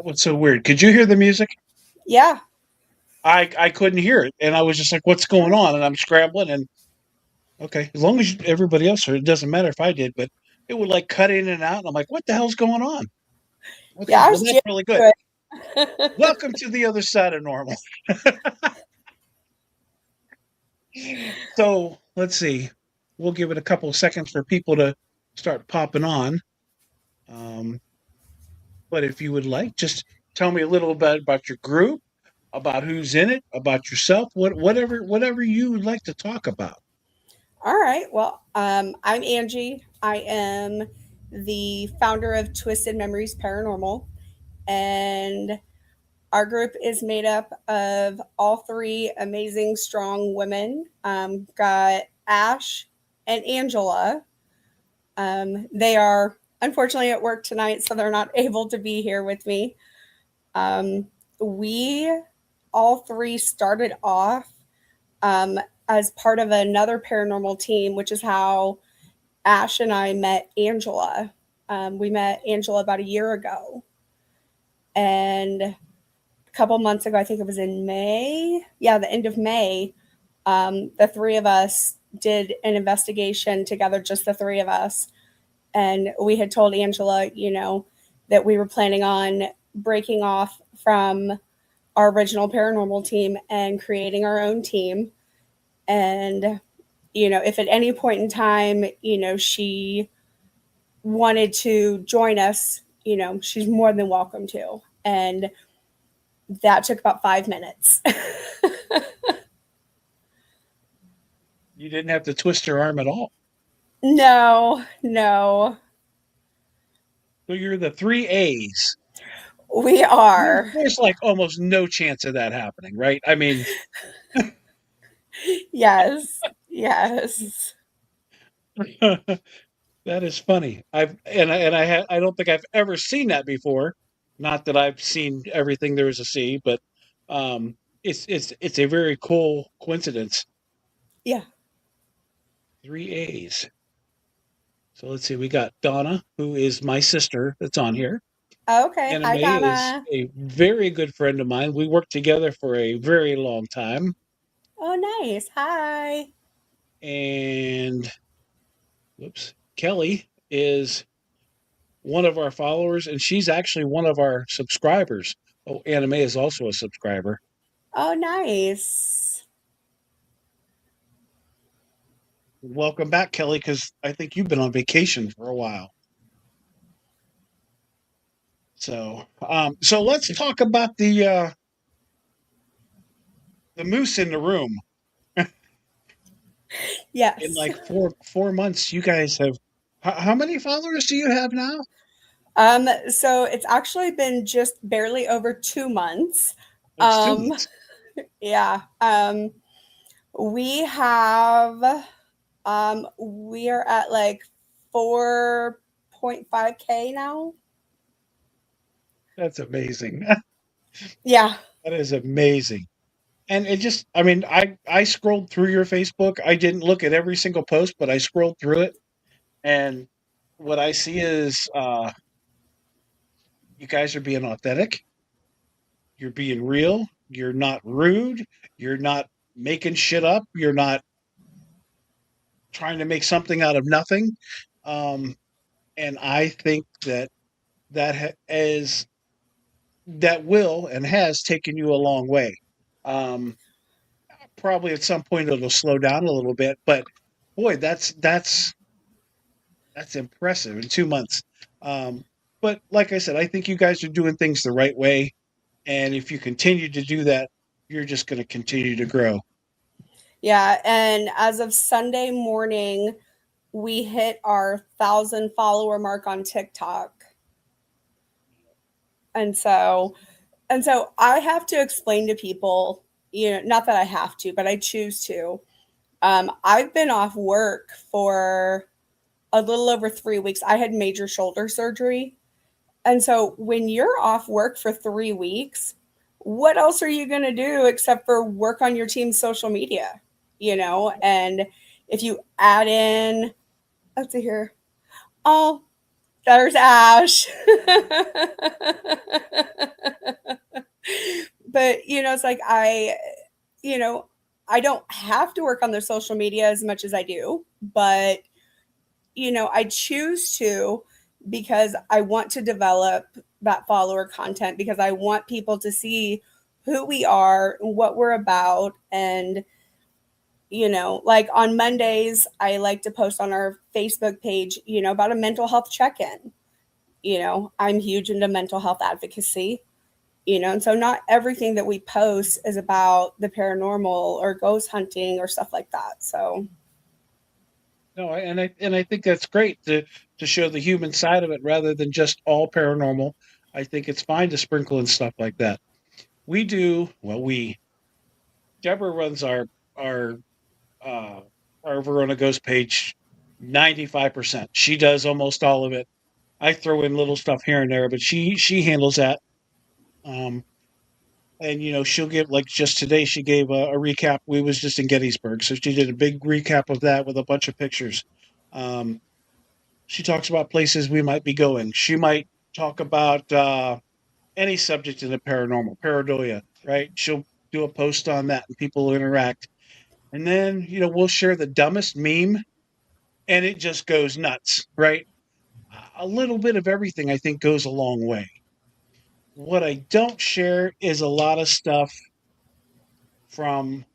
What's so weird? Could you hear the music? Yeah. I couldn't hear it, and I was just like, "What's going on?" And I'm scrambling, and okay, as long as everybody else heard, it doesn't matter if I did, but it would like cut in and out, and I'm like, "What the hell's going on?" Yeah, Okay, I well was that's jamming really good. to it. Welcome to the other side of normal. So let's see. We'll give it a couple of seconds for people to start popping on. Um, but if you would like, just tell me a little bit about your group, about who's in it, about yourself, whatever you would like to talk about. All right. Well, I'm Angie. I am the founder of Twisted Memories Paranormal, and our group is made up of all three amazing, strong women. Got Ash and Angela. They are unfortunately at work tonight, so they're not able to be here with me. Um, we all three started off um, as part of another paranormal team, which is how Ash and I met Angela. We met Angela about a year ago. And a couple months ago, I think it was in May. Yeah, the end of May, the three of us did an investigation together, just the three of us. And we had told Angela, that we were planning on breaking off from our original paranormal team and creating our own team. And, if at any point in time, she wanted to join us, she's more than welcome to. And that took about 5 minutes. You didn't have to twist your arm at all. No, no, So you're the three A's. we are. There's like almost no chance of that happening, right? I mean, Yes, yes. that is funny. I don't think I've ever seen that before. Not that I've seen everything there is to see, but um, it's a very cool coincidence. Yeah. Three A's. So let's see. We got Donna, who is my sister, that's on here. Okay. Anime Hi, is Donna. a very good friend of mine. We worked together for a very long time, Oh, nice. Hi. and whoops, Kelly is one of our followers, and she's actually one of our subscribers. Oh, Anime is also a subscriber. Oh, nice. Welcome back, Kelly, because I think you've been on vacation for a while. So let's talk about the moose in the room. In Yes. like four months, you guys have how many followers do you have now? So it's actually been just barely over 2 months. It's two Um, months. yeah. We have we are at like 4.5K now. That's amazing. Yeah. That is amazing. And it just, I mean, I scrolled through your Facebook. I didn't look at every single post, but I scrolled through it, and what I see is you guys are being authentic. You're being real. You're not rude. You're not making shit up. You're not trying to make something out of nothing. Um, and I think that is that will and has taken you a long way. Um, Probably at some point it'll slow down a little bit, but boy, that's impressive in 2 months. Um, but like I said, I think you guys are doing things the right way, and if you continue to do that, you're just going to continue to grow. Yeah. And as of Sunday morning, we hit our 1,000 follower mark on TikTok. And so I have to explain to people, not that I have to, but I choose to. I've been off work for a little over 3 weeks. I had major shoulder surgery. And so when you're off work for 3 weeks, what else are you going to do except for work on your team's social media? And if you add in, let's see here. Oh, there's Ash. but it's like you know, I don't have to work on their social media as much as I do, but I choose to because I want to develop that follower content because I want people to see who we are, what we're about, and like on Mondays, I like to post on our Facebook page, about a mental health check in. I'm huge into mental health advocacy, and so not everything that we post is about the paranormal or ghost hunting or stuff like that. So, No, I think that's great to show the human side of it rather than just all paranormal. I think it's fine to sprinkle in stuff like that. We do well. We Deborah runs our uh, our Verona Ghost page 95%. She does almost all of it. I throw in little stuff here and there, but she handles that. Um, and she'll give, like, just today she gave a recap. We was just in Gettysburg, so she did a big recap of that with a bunch of pictures. Um, she talks about places we might be going. She might talk about any subject in the paranormal, pareidolia, right? She'll do a post on that, and people will interact. And then we'll share the dumbest meme, and it just goes nuts, right? A little bit of everything, I think, goes a long way. What I don't share is a lot of stuff from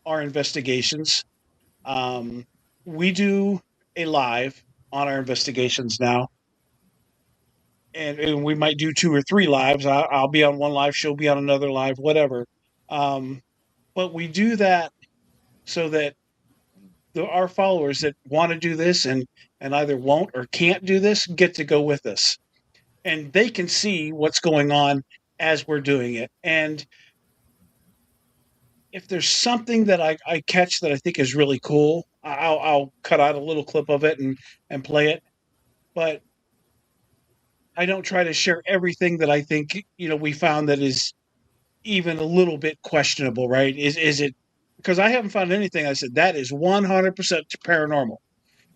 our investigations. Um, we do a live on our investigations now, and we might do two or three lives. I'll be on one live, she'll be on another live, whatever. Um, but we do that so that our followers that want to do this and either won't or can't do this get to go with us, and they can see what's going on as we're doing it. And if there's something that I catch that I think is really cool, I'll cut out a little clip of it and play it. But I don't try to share everything that I think we found that is even a little bit questionable. Right? Is it because I haven't found anything I said that is 100% paranormal,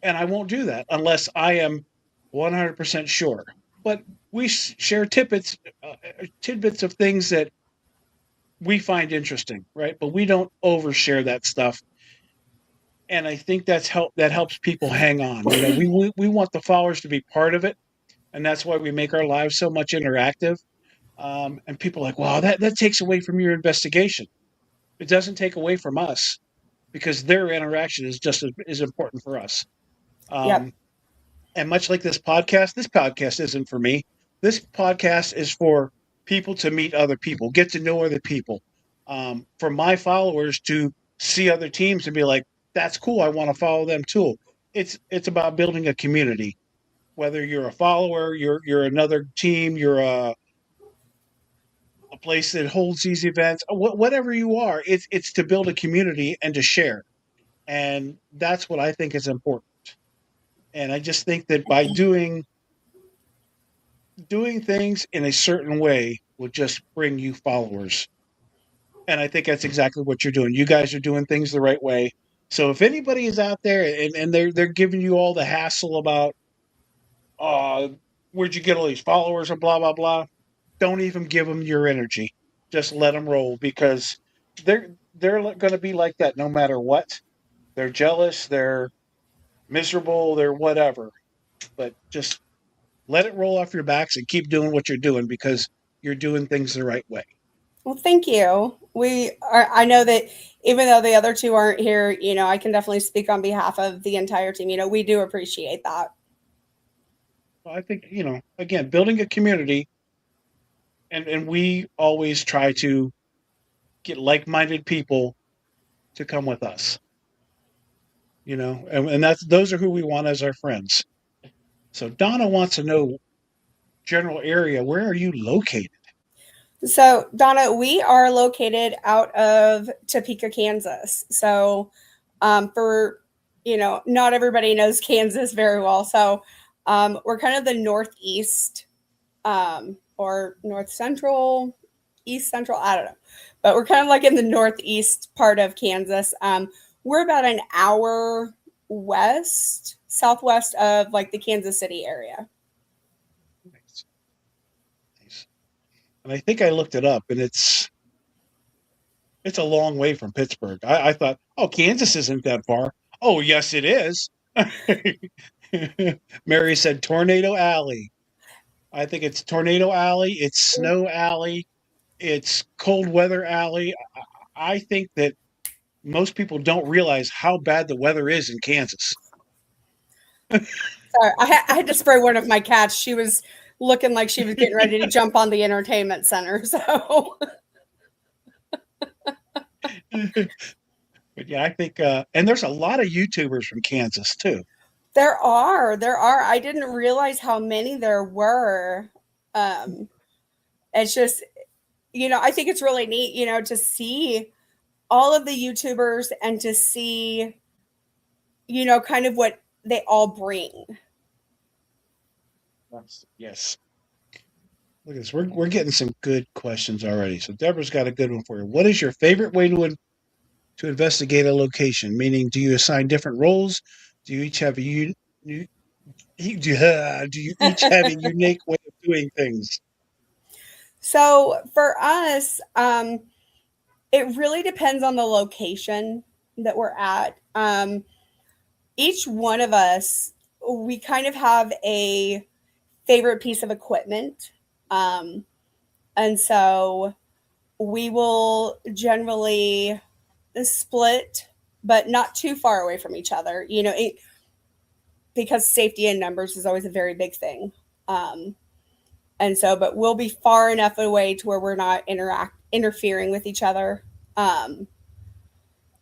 and I won't do that unless I am 100% sure. But we share tidbits of things that we find interesting, right? But we don't overshare that stuff, and I think that helps people hang on. We want the followers to be part of it, and that's why we make our lives so much interactive. And people are like, wow, that takes away from your investigation. It doesn't take away from us because their interaction is just as important for us. yep. Um, and much like this podcast isn't for me. This podcast is for people to meet other people, get to know other people. For my followers to see other teams and be like, "That's cool. I want to follow them too." It's about building a community. Whether you're a follower, you're another team, you're a place that holds these events, whatever you are, it's to build a community and to share, and that's what I think is important. And I just think that by doing things in a certain way will just bring you followers. And I think that's exactly what you're doing. You guys are doing things the right way. So if anybody is out there and they're giving you all the hassle about uh where'd you get all these followers and blah blah blah, don't even give them your energy. Just let them roll because they're going to be like that no matter what. They're jealous, they're miserable, they're whatever. But just let it roll off your backs and keep doing what you're doing because you're doing things the right way. Well, thank you. I know that even though the other two aren't here, I can definitely speak on behalf of the entire team. We do appreciate that. Well, I think, again, building a community, and we always try to get like-minded people to come with us, and those are who we want as our friends. So Donna wants to know general area. Where are you located? So, Donna, we are located out of Topeka, Kansas. So, for, not everybody knows Kansas very well. So, we're kind of the northeast or north central, east central, I don't know. But we're kind of like in the northeast part of Kansas. We're about an hour southwest of like the Kansas City area. Nice. Nice. And I think I looked it up, and it's It's a long way from Pittsburgh. I thought, oh, Kansas isn't that far. Oh, yes, it is. Mary said Tornado Alley. I think it's Tornado Alley. It's Snow Alley. It's Cold Weather Alley. I think that most people don't realize how bad the weather is in Kansas. Sorry, I had to spray one of my cats. She was looking like she was getting ready to jump on the entertainment center. So But yeah, I think, and there's a lot of YouTubers from Kansas too. there are. I didn't realize how many there were. Um, it's just, I think it's really neat, to see all of the YouTubers and to see, kind of what they all bring. Yes. Look at this. We're getting some good questions already. So Deborah's got a good one for you. What is your favorite way to investigate a location? Meaning, do you assign different roles? Do you each have a do you each have a unique way of doing things? So for us, it really depends on the location that we're at. Each one of us, we kind of have a favorite piece of equipment. Um, and so we will generally split, but not too far away from each other, because safety in numbers is always a very big thing. Um, and so, but we'll be far enough away to where we're not interfering with each other. Um,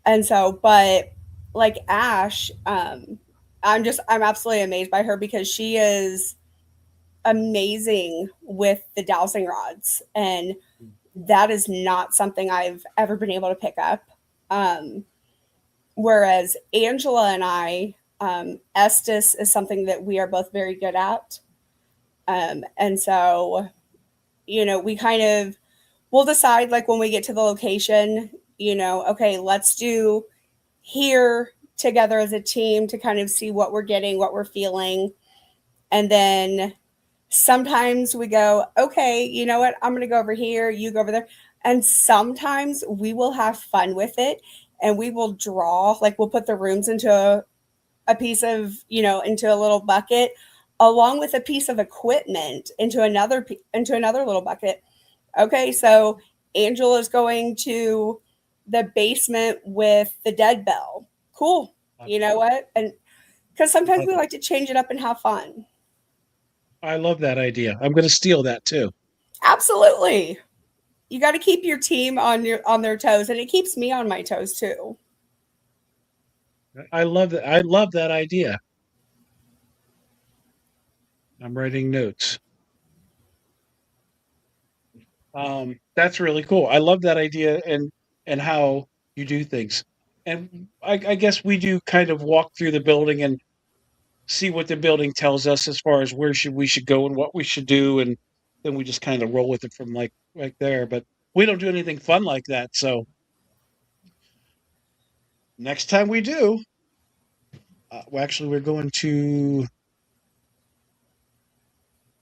and so, but like Ash, I'm absolutely amazed by her because she is amazing with the dowsing rods, and that is not something I've ever been able to pick up. Um, Whereas Angela and I, Estes is something that we are both very good at. And so, we kind of, we'll decide like when we get to the location, okay, let's do here together as a team to kind of see what we're getting, what we're feeling. And then sometimes we go, okay, you know what? I'm going to go over here, you go over there. And sometimes we will have fun with it and we will draw, like we'll put the rooms into a piece of, into a little bucket along with a piece of equipment into another little bucket. Okay, so Angela's going to the basement with the dead bell. Cool. You know what? And because sometimes we like to change it up and have fun. I love that idea. I'm going to steal that too. Absolutely. You got to keep your team on their toes, and it keeps me on my toes too. I love that. I love that idea. I'm writing notes. That's really cool. I love that idea and how you do things. And I guess we do kind of walk through the building and see what the building tells us as far as where should we should go and what we should do, and then we just kind of roll with it from like right there. But we don't do anything fun like that. So next time we do, well, actually, we're going to.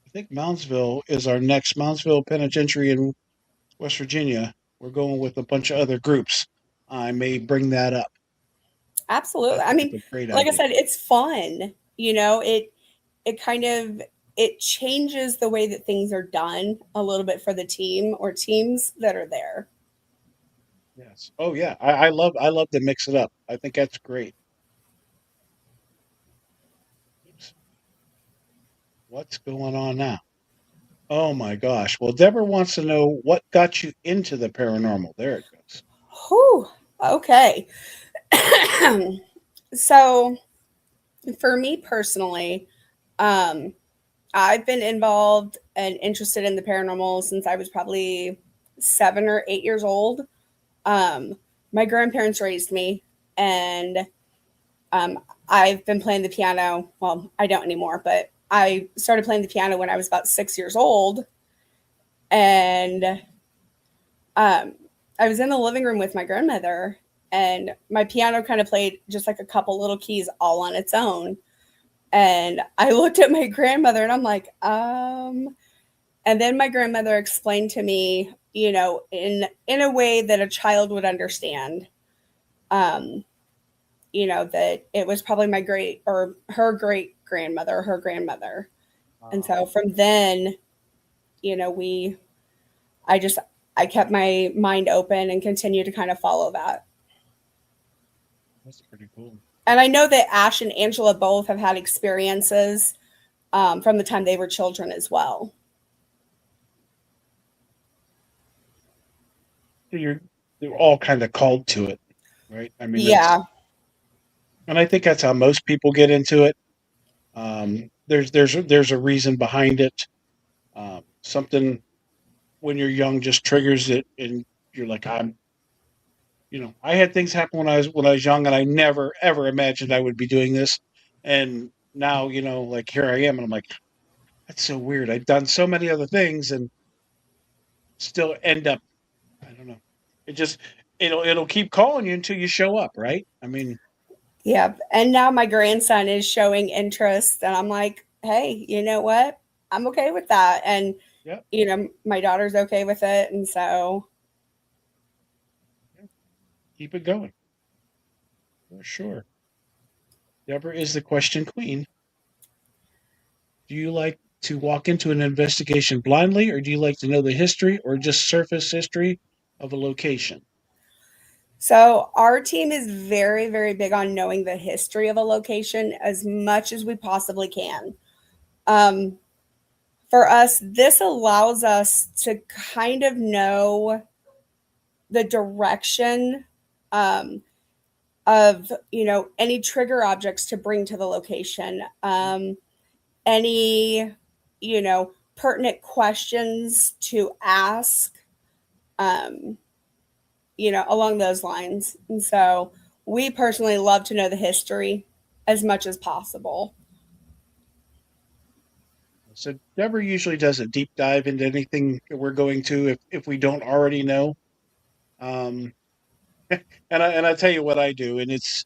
I think Moundsville is our next Moundsville Penitentiary in West Virginia. We're going with a bunch of other groups. I may bring that up. I Absolutely. I think it's mean, a great like I idea. said, it's fun. It kind of it changes the way that things are done a little bit for the team or teams that are there. Yes. Oh yeah. I love to mix it up. I think that's great. Oops. What's going on now? Oh my gosh. Well, Deborah wants to know what got you into the paranormal. There it goes. Whew. Okay. So for me personally, um, I've been involved and interested in the paranormal since I was probably 7 or 8 years old. Um, my grandparents raised me, and um, I've been playing the piano. Well, I don't anymore, but I started playing the piano when I was about 6 years old. And um, I was in the living room with my grandmother, and my piano kind of played just like a couple little keys all on its own. And I looked at my grandmother and I'm like, and then my grandmother explained to me in a way that a child would understand. Um, that it was probably my great or her great grandmother, her grandmother. And Wow, so from then, we I just I kept my mind open and continued to kind of follow that. that's pretty cool. And I know that Ash and Angela both have had experiences from the time they were children as well. So they're all kind of called to it, right? I mean, Yeah. and I think that's how most people get into it. There's a reason behind it. Something when you're young just triggers it, and you're like, I had things happen when I was young, and I never ever imagined I would be doing this, and now like here I am, and I'm like, that's so weird. I've done so many other things, and still end up, I don't know. It just it'll keep calling you until you show up, right? I mean, Yep. And now my grandson is showing interest, and I'm like, hey, you know what? I'm okay with that. And, yeah, my daughter's okay with it. And so, yeah, keep it going for sure. Deborah is the question queen. Do you like to walk into an investigation blindly, or do you like to know the history or just surface history of a location? so our team is very, very big on knowing the history of a location as much as we possibly can. Um, for us, this allows us to kind of know the direction um, of any trigger objects to bring to the location, any pertinent questions to ask, um, along those lines. And so we personally love to know the history as much as possible. So Deborah usually does a deep dive into anything that we're going to if we don't already know. Um, and I tell you what I do, and it's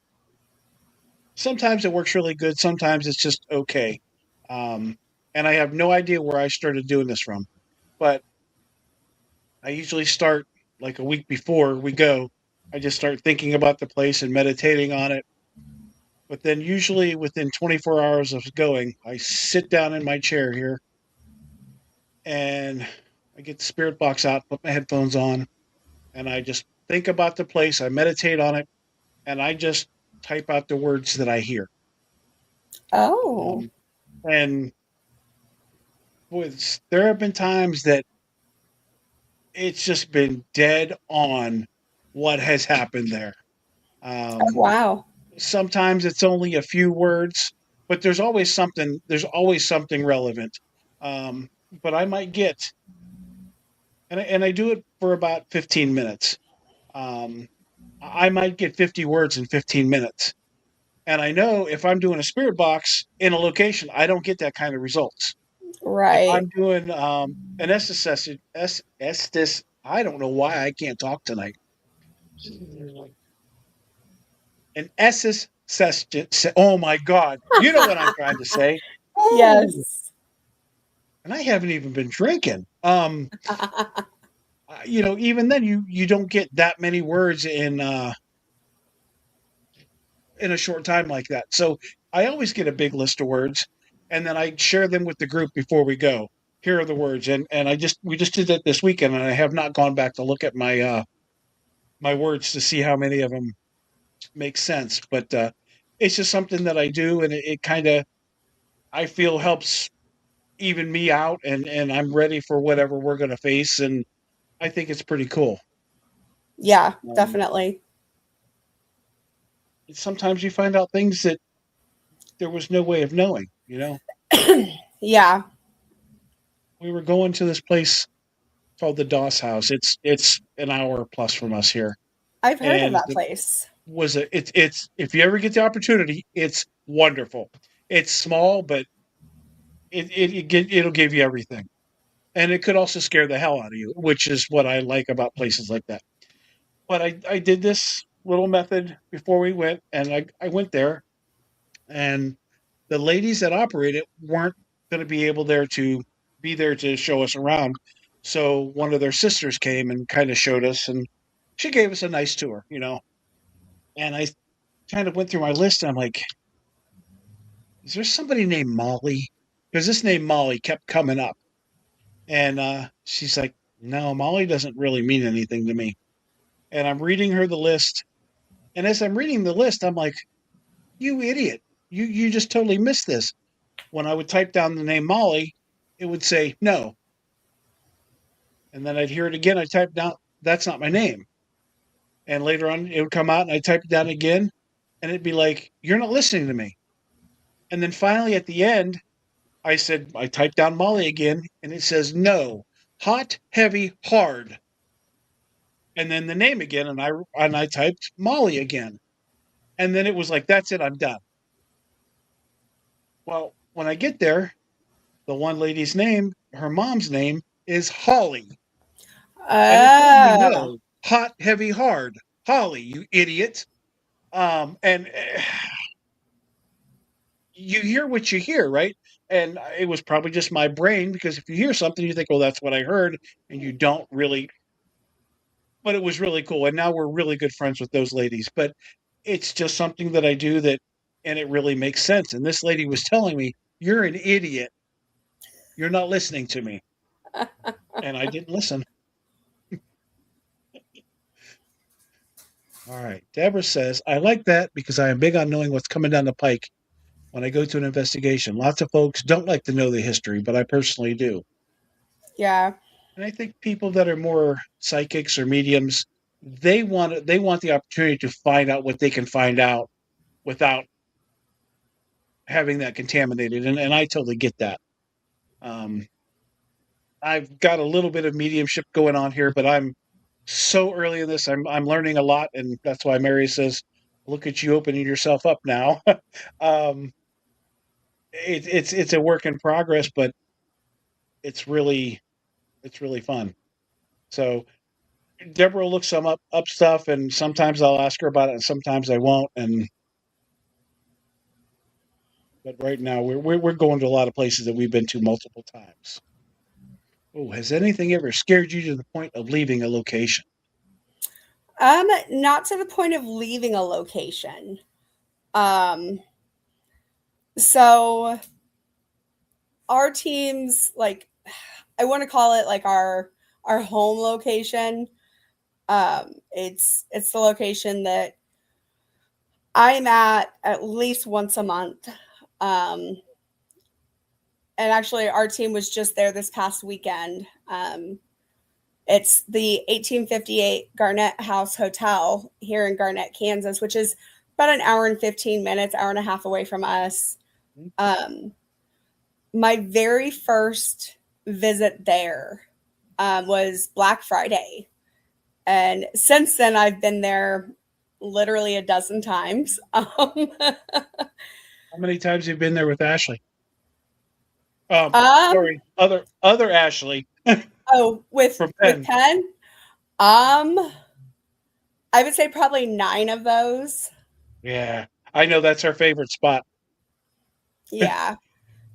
sometimes it works really good, sometimes it's just okay. Um, and I have no idea where I started doing this from, but I usually start like a week before we go. I just start thinking about the place and meditating on it. But then usually within 24 hours of going, I sit down in my chair here and I get the spirit box out, put my headphones on, and I just think about the place. I meditate on it, and I just type out the words that I hear. Oh, Um, and there have been times that it's just been dead on what has happened there. oh Um, wow. Sometimes it's only a few words, but there's always something. There's always something relevant. Um, but I might get, and I do it for about 15 minutes. Um, I might get 50 words in 15 minutes. And I know if I'm doing a spirit box in a location, I don't get that kind of results. If Right. I'm doing an Estes, I don't know why I can't talk tonight. An Estes, oh my God. You know what I'm trying to say. Oh, Yes. and I haven't even been drinking. Even then you don't get that many words in a short time like that. So I always get a big list of words, and then I share them with the group before we go. Here are the words, and we just did that this weekend, and I have not gone back to look at my words to see how many of them make sense. But it's just something that I do, and it kind of I feel helps even me out, and I'm ready for whatever we're going to face, and I think it's pretty cool. Yeah, Um, definitely. Sometimes you find out things that there was no way of knowing. Yeah, We were going to this place called the Doss House. It's an hour plus from us here, I've heard of and that place. it's if you ever get the opportunity, it's wonderful. It's small, but it'll give you everything, and it could also scare the hell out of you, which is what I like about places like that. But I did this little method before we went, and I went there, and the ladies that operate it weren't going to be able there to be there to show us around. So one of their sisters came and kind of showed us, and she gave us a nice tour, you know. And I kind of went through my list, and I'm like, is there somebody named Molly? Because this name Molly kept coming up. And she's like, no, Molly doesn't really mean anything to me. And I'm reading her the list. And as I'm reading the list, I'm like, you idiot. You just totally missed this. When I would type down the name Molly, it would say no. And then I'd hear it again. I type down, that's not my name. And later on, it would come out and I type it down again. And it'd be like, you're not listening to me. And then finally at the end, I typed down Molly again and it says no, hot, heavy, hard. And then the name again. And I typed Molly again. And then it was like, that's it, I'm done. Well, when I get there, the one lady's name, her mom's name is Holly. And it told me Oh, no, hot, heavy, hard. Holly, you idiot. And you hear what you hear, right? And it was probably just my brain because if you hear something, you think, "Oh, that's what I heard," and you don't really. But it was really cool, and now we're really good friends with those ladies. But it's just something that I do that, and it really makes sense. And this lady was telling me, "You're an idiot. You're not listening to me," and I didn't listen. All right, Deborah says, "I like that because I am big on knowing what's coming down the pike when I go to an investigation. Lots of folks don't like to know the history, but I personally do." yeah. And I think people that are more psychics or mediums, they want the opportunity to find out what they can find out without having that contaminated. And I totally get that. Um, I've got a little bit of mediumship going on here, but I'm so early in this. I'm learning a lot, and that's why Mary says, "Look at you opening yourself up now." um, it's a work in progress, but it's really it's really fun. So Deborah will look some up stuff, and sometimes I'll ask her about it, and sometimes I won't. And but right now we're going to a lot of places that we've been to multiple times. Oh, has anything ever scared you to the point of leaving a location? Not to the point of leaving a location. Um, so our teams, like, I want to call it like our home location. It's the location that I'm at least once a month. Um, and actually, our team was just there this past weekend. It's the 1858 Garnett House Hotel here in Garnett, Kansas, which is about an hour and 15 minutes, hour and a half away from us. Um, my very first visit there was Black Friday. And since then, I've been there literally a dozen times. How many times have you been there with Ashley? Um, Sorry, other Ashley oh, from with Penn. Penn, um, I would say probably 9 of those. Yeah, I know that's her favorite spot. Yeah,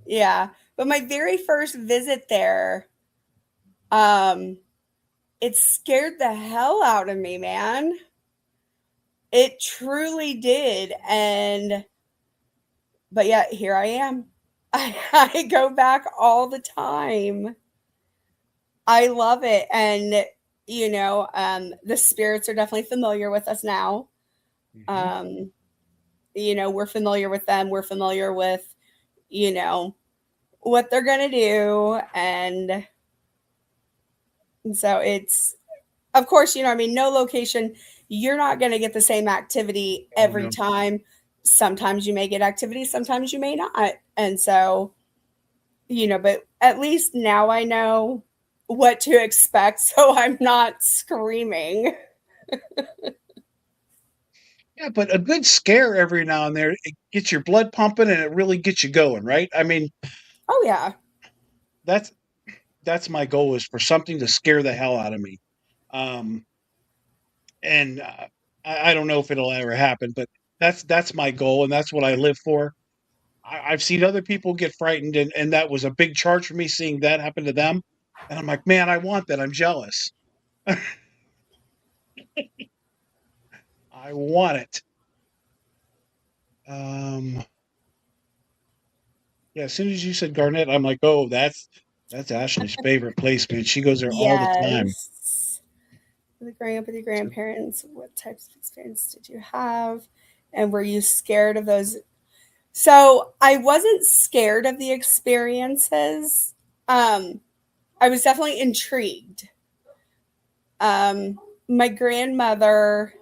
yeah. But my very first visit there, um, it scared the hell out of me, man. It truly did. And but yet here I am. I go back all the time. I love it. And the spirits are definitely familiar with us now. Mhm. Um, we're familiar with them. We're familiar with, you know, what they're going to do. And so it's, of course, I mean, no location, you're not going to get the same activity Oh every no. time. Sometimes you may get activity, sometimes you may not. And so, but at least now I know what to expect. So I'm not screaming. Yeah, but a good scare every now and then it gets your blood pumping and it really gets you going, right? I mean, Oh, yeah. that's that's my goal is for something to scare the hell out of me. Um, and I don't know if it'll ever happen, but that's my goal and that's what I live for. I've seen other people get frightened, and that was a big charge for me seeing that happen to them. And I'm like, man, I want that. I'm jealous. I want it. Um, yeah, as soon as you said Garnett, I'm like, oh, that's Ashley's favorite place, man. She goes there all the time. Yes. Growing up with your grandparents, what types of experience did you have? And were you scared of those? So I wasn't scared of the experiences. Um, I was definitely intrigued. My grandmother,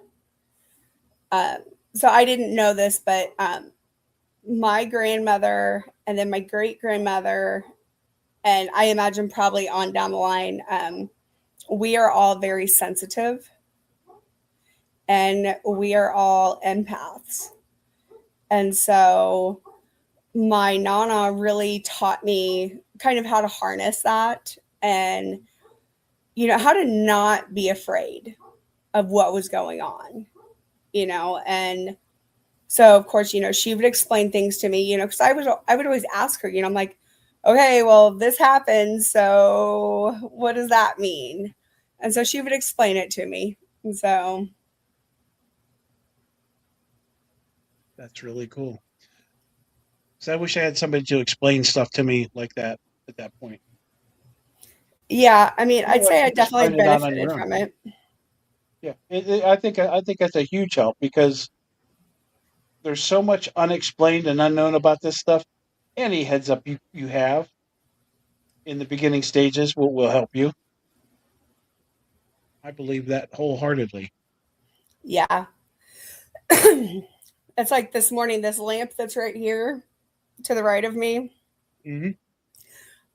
uh, so I didn't know this, but my grandmother and then my great grandmother, and I imagine probably on down the line, we are all very sensitive and we are all empaths. And so my nana really taught me kind of how to harness that and, how to not be afraid of what was going on, and so of course, she would explain things to me, because I would always ask her, I'm like, okay, well, this happened, so what does that mean? And so she would explain it to me. And so That's really cool. So I wish I had somebody to explain stuff to me like that at that point. yeah, I mean, I'd Otherwise, say I you just definitely find it out on benefited your own. from it. Yeah, I think that's a huge help because there's so much unexplained and unknown about this stuff. Any heads up you have in the beginning stages will help you. I believe that wholeheartedly. Yeah. It's like this morning, this lamp that's right here to the right of me. Hmm.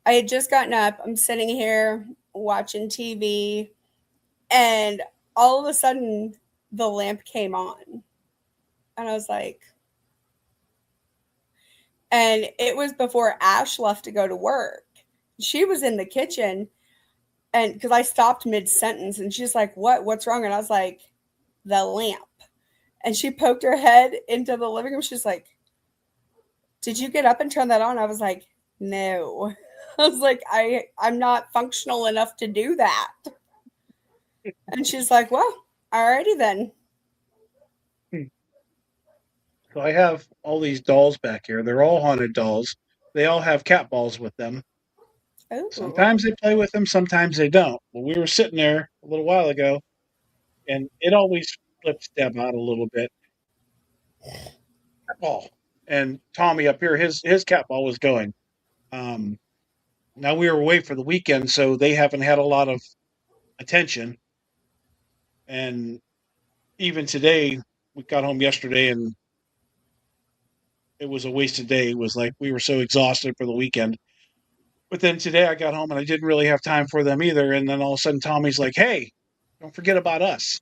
I had just gotten up. I'm sitting here watching TV, and all of a sudden, the lamp came on. And I was like, and it was before Ash left to go to work. She was in the kitchen, and because I stopped mid sentence, and she's like, What's wrong? And I was like, the lamp. And she poked her head into the living room. She's like, did you get up and turn that on? I was like, no. I was like, I'm not functional enough to do that. And she's like, well, alrighty then. So I have all these dolls back here. They're all haunted dolls. They all have cat balls with them. Oh, Sometimes they play with them, sometimes they don't. Well, we were sitting there a little while ago, and it always flips Deb out a little bit. Cat ball. And Tommy up here, his cat ball was going. Um, Now we were away for the weekend, so they haven't had a lot of attention. And even today, we got home yesterday, and it was a wasted day. It was like we were so exhausted for the weekend. But then today I got home and I didn't really have time for them either. And then all of a sudden Tommy's like, "Hey, don't forget about us."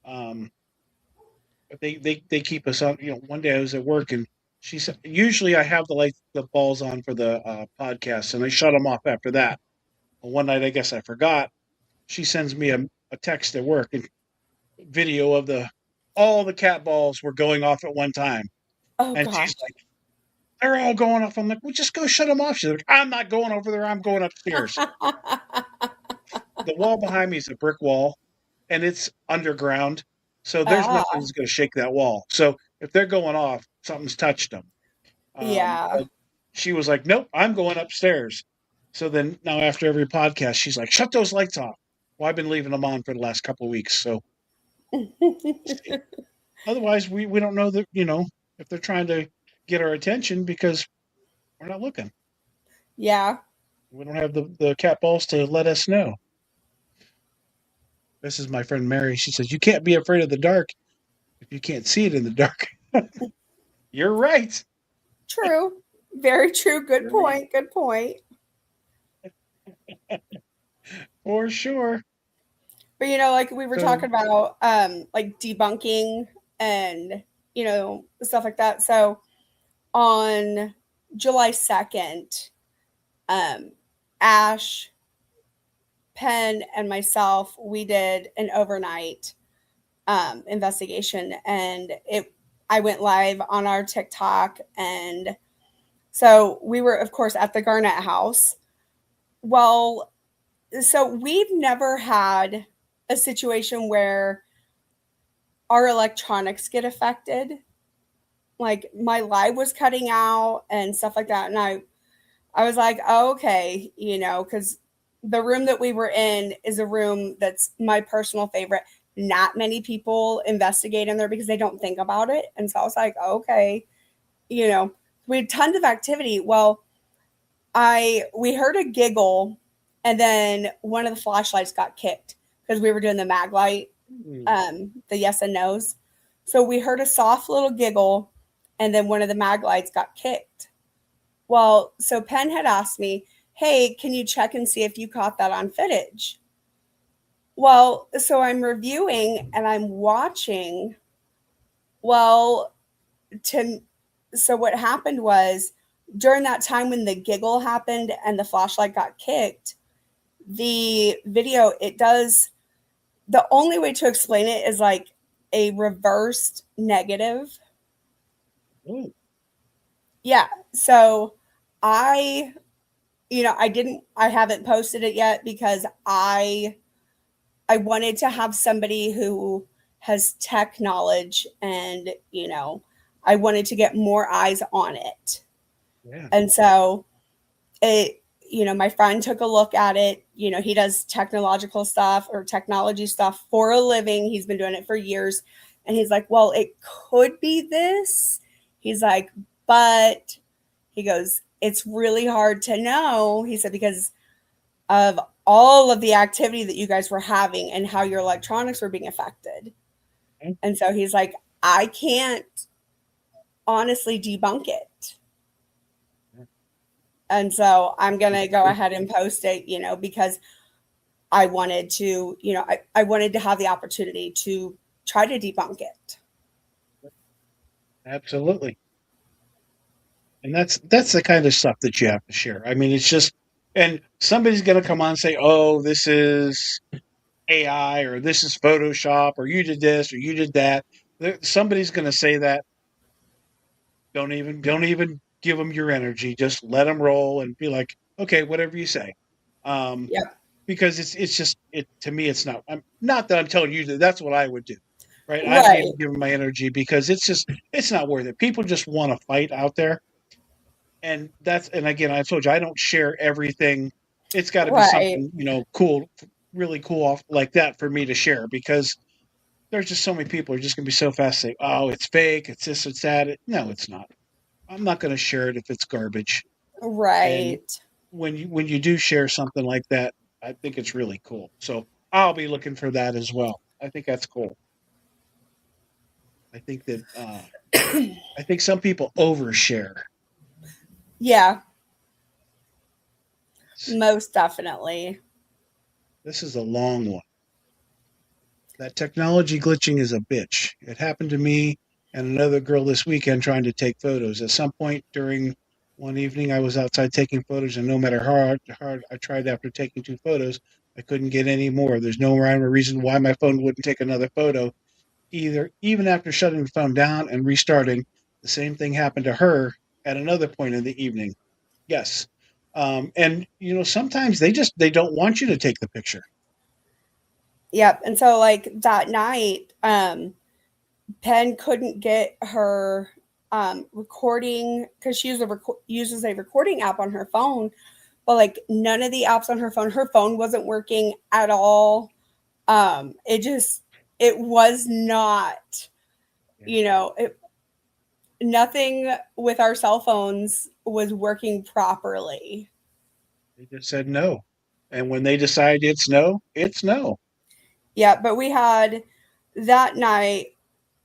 Um, but they keep us on. One day I was at work and she said, "Usually I have the balls on for the podcast, and I shut them off after that." Well, one night I guess I forgot. She sends me a text at work and video of the all the cat balls were going off at one time, oh and she's gosh. like, "They're all going off." I'm like, "Well, just go shut them off." She's like, "I'm not going over there. I'm going upstairs." The wall behind me is a brick wall, and it's underground, so there's nothing Ah, that's going to shake that wall. So if they're going off, something's touched them. yeah. But she was like, "Nope, I'm going upstairs." So then now after every podcast, she's like, "Shut those lights off." Well, I've been leaving them on for the last couple of weeks, so see. Otherwise, we don't know that if they're trying to get our attention because we're not looking. Yeah, We don't have the cat balls to let us know. This is my friend Mary. She says, "You can't be afraid of the dark if you can't see it in the dark." You're right. true. Very true. Good You're right. point. Good point. For sure. But like we were So talking about, like debunking and stuff like that. So on July 2nd, um, Ash, Penn, and myself, we did an overnight investigation, and I went live on our TikTok, and so we were, of course, at the Garnett House. Well, So we've never had a situation where our electronics get affected. Like my live was cutting out and stuff like that, and I was like, oh, okay, because the room that we were in is a room that's my personal favorite. Not many people investigate in there because they don't think about it, and so I was like, oh, okay, you know, we had tons of activity. Well, I we heard a giggle, and then one of the flashlights got kicked because we were doing the mag light, Mm. the yes and no's. So we heard a soft little giggle, and then one of the mag lights got kicked. Well, so Penn had asked me, "Hey, can you check and see if you caught that on footage?" Well, so I'm reviewing and I'm watching. Well, to so what happened was during that time when the giggle happened and the flashlight got kicked, the video it does the only way to explain it is like a reversed negative. Oh, Yeah. So I I haven't posted it yet because I wanted to have somebody who has tech knowledge and, I wanted to get more eyes on it. yeah. And so it, my friend took a look at it. He does technological stuff or technology stuff for a living. He's been doing it for years. And he's like, well, it could be this. He's like, but he goes, it's really hard to know. He said, because of all of the activity that you guys were having and how your electronics were being affected. Okay. And so he's like, I can't honestly debunk it. And so I'm going to go ahead and post it, because I wanted to, I wanted to have the opportunity to try to debunk it. Absolutely. And that's the kind of stuff that you have to share. I mean, it's just, and somebody's going to come on and say, "Oh, this is AI, or this is Photoshop, or you did this, or you did that." Somebody's going to say that. Don't even give them your energy. Just let them roll and be like, "Okay, whatever you say." Um, Yep. because it's just it to me. It's not. I'm not that I'm telling you that that's what I would do. Right? I don't Right. even give them my energy because it's not worth it. People just want to fight out there, and again, I told you I don't share everything. It's got to be Right. something cool, really cool off like that for me to share because there's just so many people are just going to be so fast saying, "Oh, it's fake, it's this, it's that." No, it's not. I'm not going to share it if it's garbage. And Right. when you do share something like that, I think it's really cool. So I'll be looking for that as well. I think that's cool. I think that I think some people overshare. Yeah, See, most definitely. this is a long one. That technology glitching is a bitch. It happened to me and another girl this weekend trying to take photos. At some point during one evening, I was outside taking photos, and no matter how hard I tried after taking two photos, I couldn't get any more. There's no rhyme or reason why my phone wouldn't take another photo. Either even after shutting the phone down and restarting, the same thing happened to her at another point in the evening. Yes. And sometimes they don't want you to take the picture. Yep. And so like that night, Penn couldn't get her recording because she uses a recording app on her phone, but like none of the apps on her phone wasn't working at all. It was not, Yeah. you know, it, nothing with our cell phones was working properly. They just said no. And when they decide it's no, it's no. Yeah, but we had that night,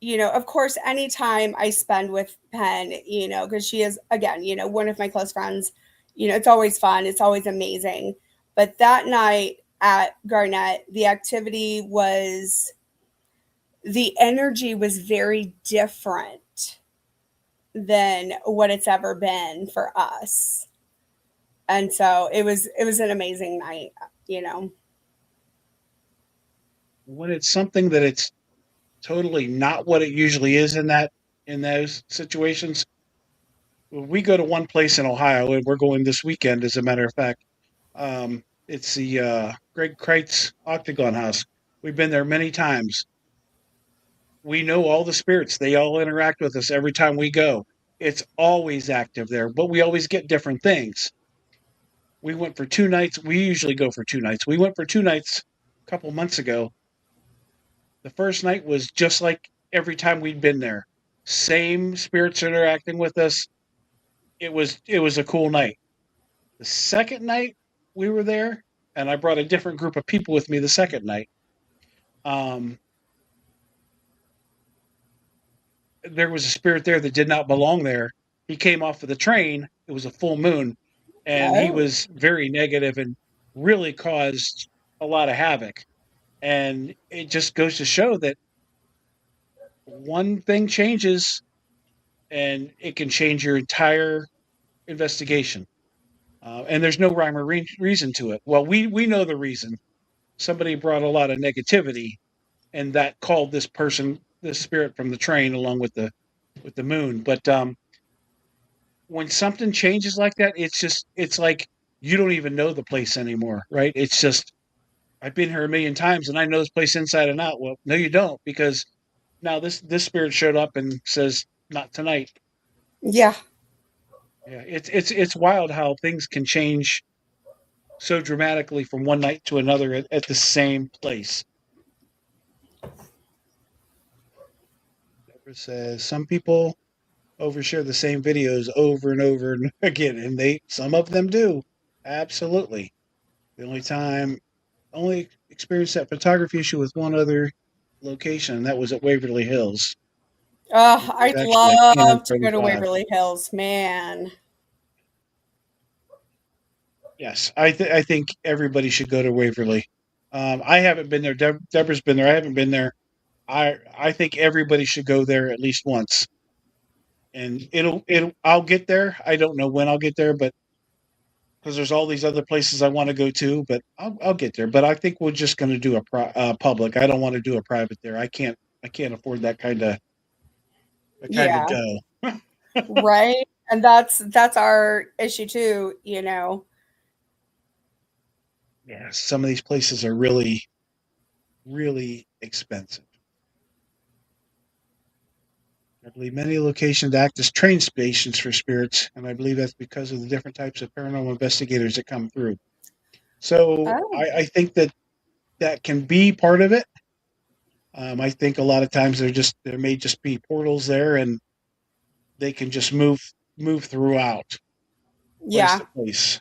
of course, anytime I spend with Penn, because she is, again, one of my close friends, it's always fun, it's always amazing. But that night at Garnett, the energy was very different than what it's ever been for us. And so it was an amazing night, you know. When it's something that it's totally not what it usually is in those situations, we go to one place in Ohio, and we're going this weekend, as a matter of fact. It's the Greg Kreitz Octagon House. We've been there many times. We know all the spirits. They all interact with us every time we go. It's always active there, but we always get different things. We went for 2 nights. We usually go for 2 nights. We went for 2 nights a couple months ago. The first night was just like every time we'd been there. Same spirits interacting with us. It was a cool night. The second night we were there, and I brought a different group of people with me the second night. Um, there was a spirit there that did not belong there. He came off of the train. It was a full moon, and he Oh, was very negative and really caused a lot of havoc. And it just goes to show that one thing changes and it can change your entire investigation. And there's no rhyme or reason to it. Well, we know the reason. Somebody brought a lot of negativity, and that called this person, this spirit from the train, along with the moon. But when something changes like that, it's like you don't even know the place anymore, right? It's just I've been here a million times and I know this place inside and out. Well, no, you don't, because now this spirit showed up and says not tonight. yeah. Yeah, it's wild how things can change so dramatically from one night to another at the same place. Deborah says some people overshare the same videos over and over and again, and they some of them do. Absolutely. The only experienced that photography issue with one other location, and that was at Waverly Hills. Oh, It was I'd actually a Canon love to go to 35. Waverly Hills, man. Yes, I think everybody should go to Waverly. I haven't been there. Deborah's been there. I haven't been there. I think everybody should go there at least once. And it'll I'll get there. I don't know when I'll get there, but because there's all these other places I want to go to, but I'll get there. But I think we're just going to do public. I don't want to do a private there. I can't afford that kind of Yeah, dough. right. And that's our issue too, you know. Yeah, some of these places are really really expensive. I believe many locations act as train stations for spirits, and I believe that's because of the different types of paranormal investigators that come through. So Oh, I think that that can be part of it. I think a lot of times there may just be portals there, and they can just move throughout place yeah. to place.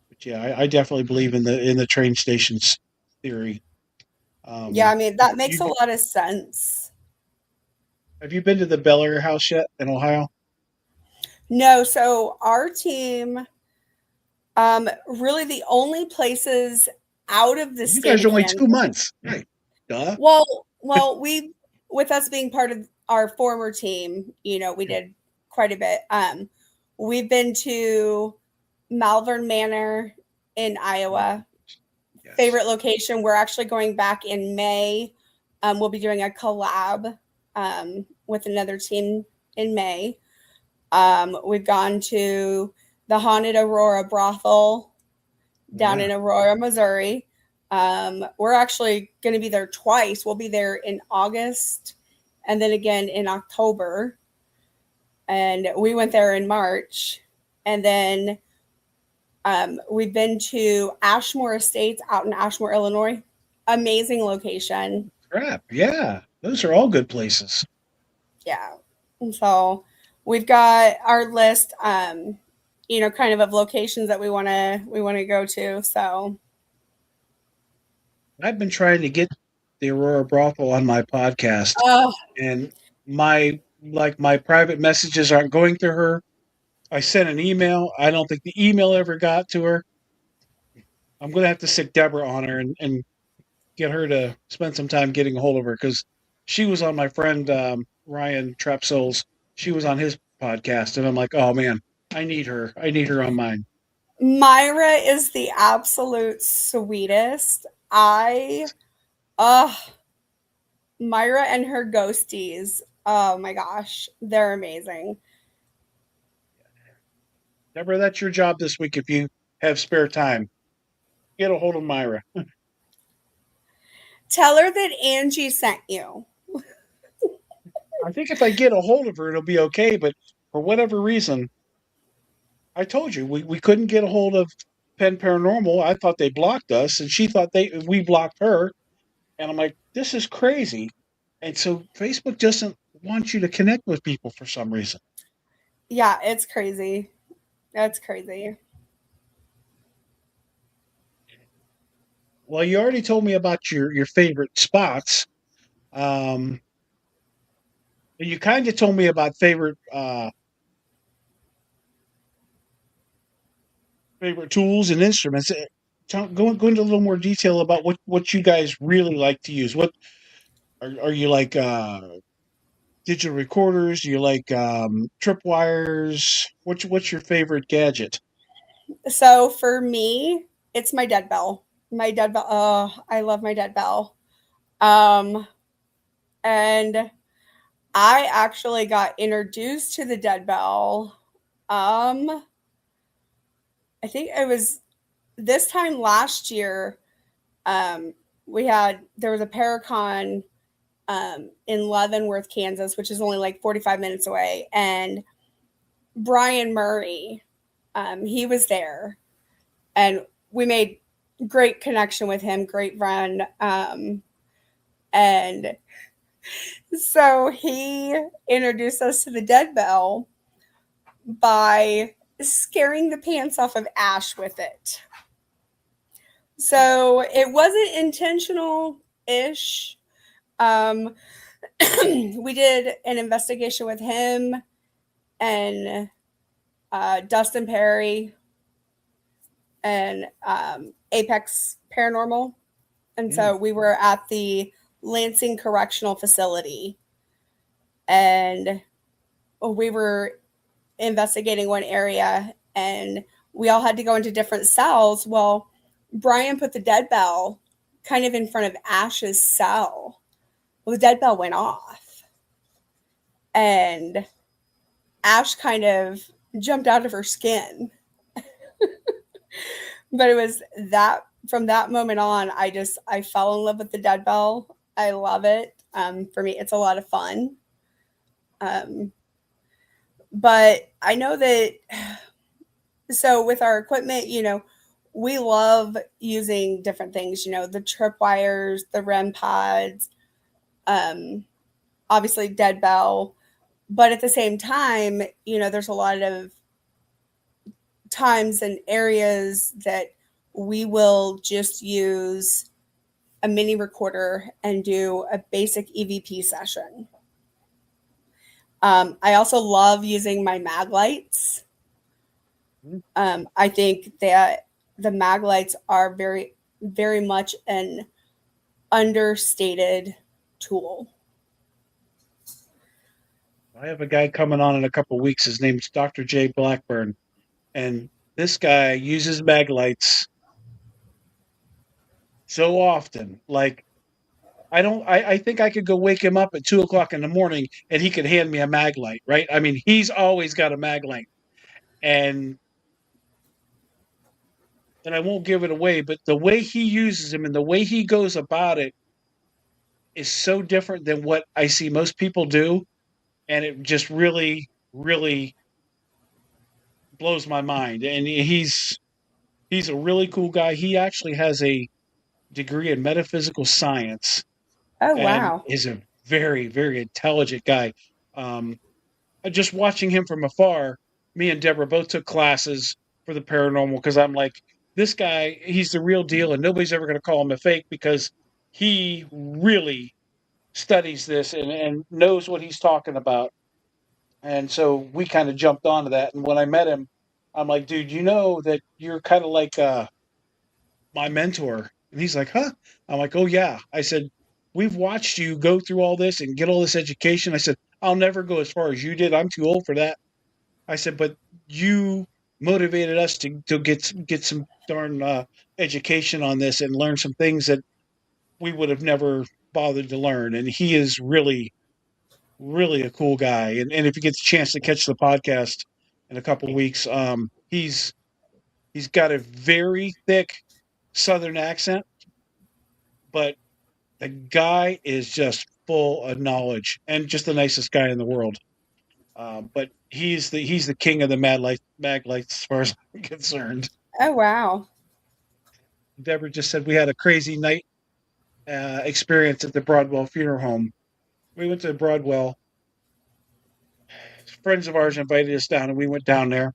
But yeah, I definitely believe in the train stations theory. Yeah, I mean, that makes a You lot of sense. have you been to the Bel Air House yet in Ohio? No, so our team, really the only places out of the You state guys of are only Kansas. 2 months, right? Duh. Well, we with us being part of our former team, you know, we did quite a bit. We've been to Malvern Manor in Iowa. Yes. Favorite location. We're actually going back in May. We'll be doing a collab with another team in May. We've gone to the Haunted Aurora Brothel down Yeah. in Aurora, Missouri. We're actually going to be there twice. We'll be there in August and then again in October. And we went there in March. And then we've been to Ashmore Estates out in Ashmore, Illinois. Amazing location. Crap. Yeah. Those are all good places. Yeah. And so we've got our list, you know, kind of locations that we want to go to. So I've been trying to get the Aurora Brothel on my podcast, oh and my private messages aren't going to her. I sent an email. I don't think the email ever got to her. I'm gonna have to stick Deborah on her and get her to spend some time getting a hold of her because she was on my friend Ryan Trapsoul's. She was on his podcast, and I'm like, oh man, I need her. I need her on mine. Myra is the absolute sweetest. Uh Myra and her ghosties. Oh my gosh, they're amazing. Deborah, that's your job this week if you have spare time. Get a hold of Myra. Tell her that Angie sent you. I think if I get a hold of her, it'll be okay. But for whatever reason, I told you we couldn't get a hold of Penn Paranormal. I thought they blocked us, and she thought we blocked her. And I'm like, this is crazy. And so Facebook doesn't want you to connect with people for some reason. Yeah, it's crazy. That's crazy. Well, you already told me about your favorite spots. Um, and you kind of told me about favorite tools and instruments. Go into a little more detail about what you guys really like to use. What are you like? Digital recorders? Do you like tripwires? What's your favorite gadget? So for me, it's my dead bell. My dead bell. Oh, I love my dead bell. Um, and I actually got introduced to the dead bell. Um, I think it was this time last year. Um, there was a Paracon in Leavenworth, Kansas, which is only like 45 minutes away, and Brian Murray, he was there, and we made great connection with him, great friend, and so he introduced us to the dead bell by scaring the pants off of Ash with it. So it wasn't intentional ish. Um, we did an investigation with him and Dustin Perry and Apex Paranormal. And Mm. so we were at the Lansing Correctional Facility and we were investigating one area and we all had to go into different cells. Well, Brian put the dead bell kind of in front of Ash's cell. Well, the dead bell went off and Ash kind of jumped out of her skin. But it was that from that moment on, I fell in love with the dead bell. I love it. For me, it's a lot of fun. Um, but I know that so with our equipment, we love using different things. The tripwires, the REM pods, um, obviously dead bell. But at the same time, there's a lot of times and areas that we will just use a mini recorder and do a basic EVP session. I also love using my mag lights. I think that the mag lights are very, very much an understated tool. I have a guy coming on in a couple of weeks. His name's Dr. J. Blackburn, and this guy uses mag lights so often. Like I don't. I think I could go wake him up at 2 o'clock in the morning, and he could hand me a mag light. Right? I mean, he's always got a mag light, and I won't give it away. But the way he uses them and the way he goes about it is so different than what I see most people do, and it just really, really blows my mind. And he's a really cool guy. He actually has a degree in metaphysical science Oh, and wow. is a very, very intelligent guy. Um, just watching him from afar, me and Deborah both took classes for the paranormal because I'm like, this guy, he's the real deal, and nobody's ever going to call him a fake because he really studies this and knows what he's talking about. And so we kind of jumped onto that. And when I met him, I'm like, dude, you know that you're kind of like my mentor. And he's like, huh? I'm like, oh, yeah. I said, we've watched you go through all this and get all this education. I said, I'll never go as far as you did. I'm too old for that. I said, but you motivated us to get some darn education on this and learn some things that we would have never bothered to learn. And he is really, really a cool guy. And if you get the chance to catch the podcast in a couple of weeks, he's got a very thick Southern accent, but the guy is just full of knowledge and just the nicest guy in the world. But he's the king of the mag lights as far as I'm concerned. Oh, wow. Deborah just said we had a crazy night experience at the Broadwell Funeral Home. We went to Broadwell. Friends of ours invited us down, and we went down there,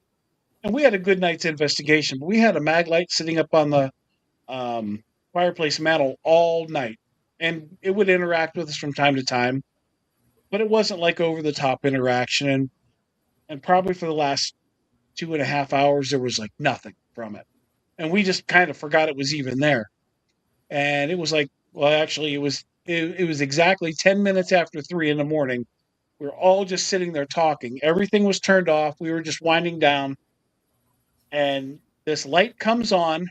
and we had a good night's investigation. But we had a mag light sitting up on the um, fireplace mantle all night, and it would interact with us from time to time. But it wasn't like over the top interaction, and probably for the last 2.5 hours there was like nothing from it, and we just kind of forgot it was even there. And it was like, well, actually, it was exactly 10 minutes after 3 in the morning. We were all just sitting there talking. Everything was turned off. We were just winding down, and this light comes on,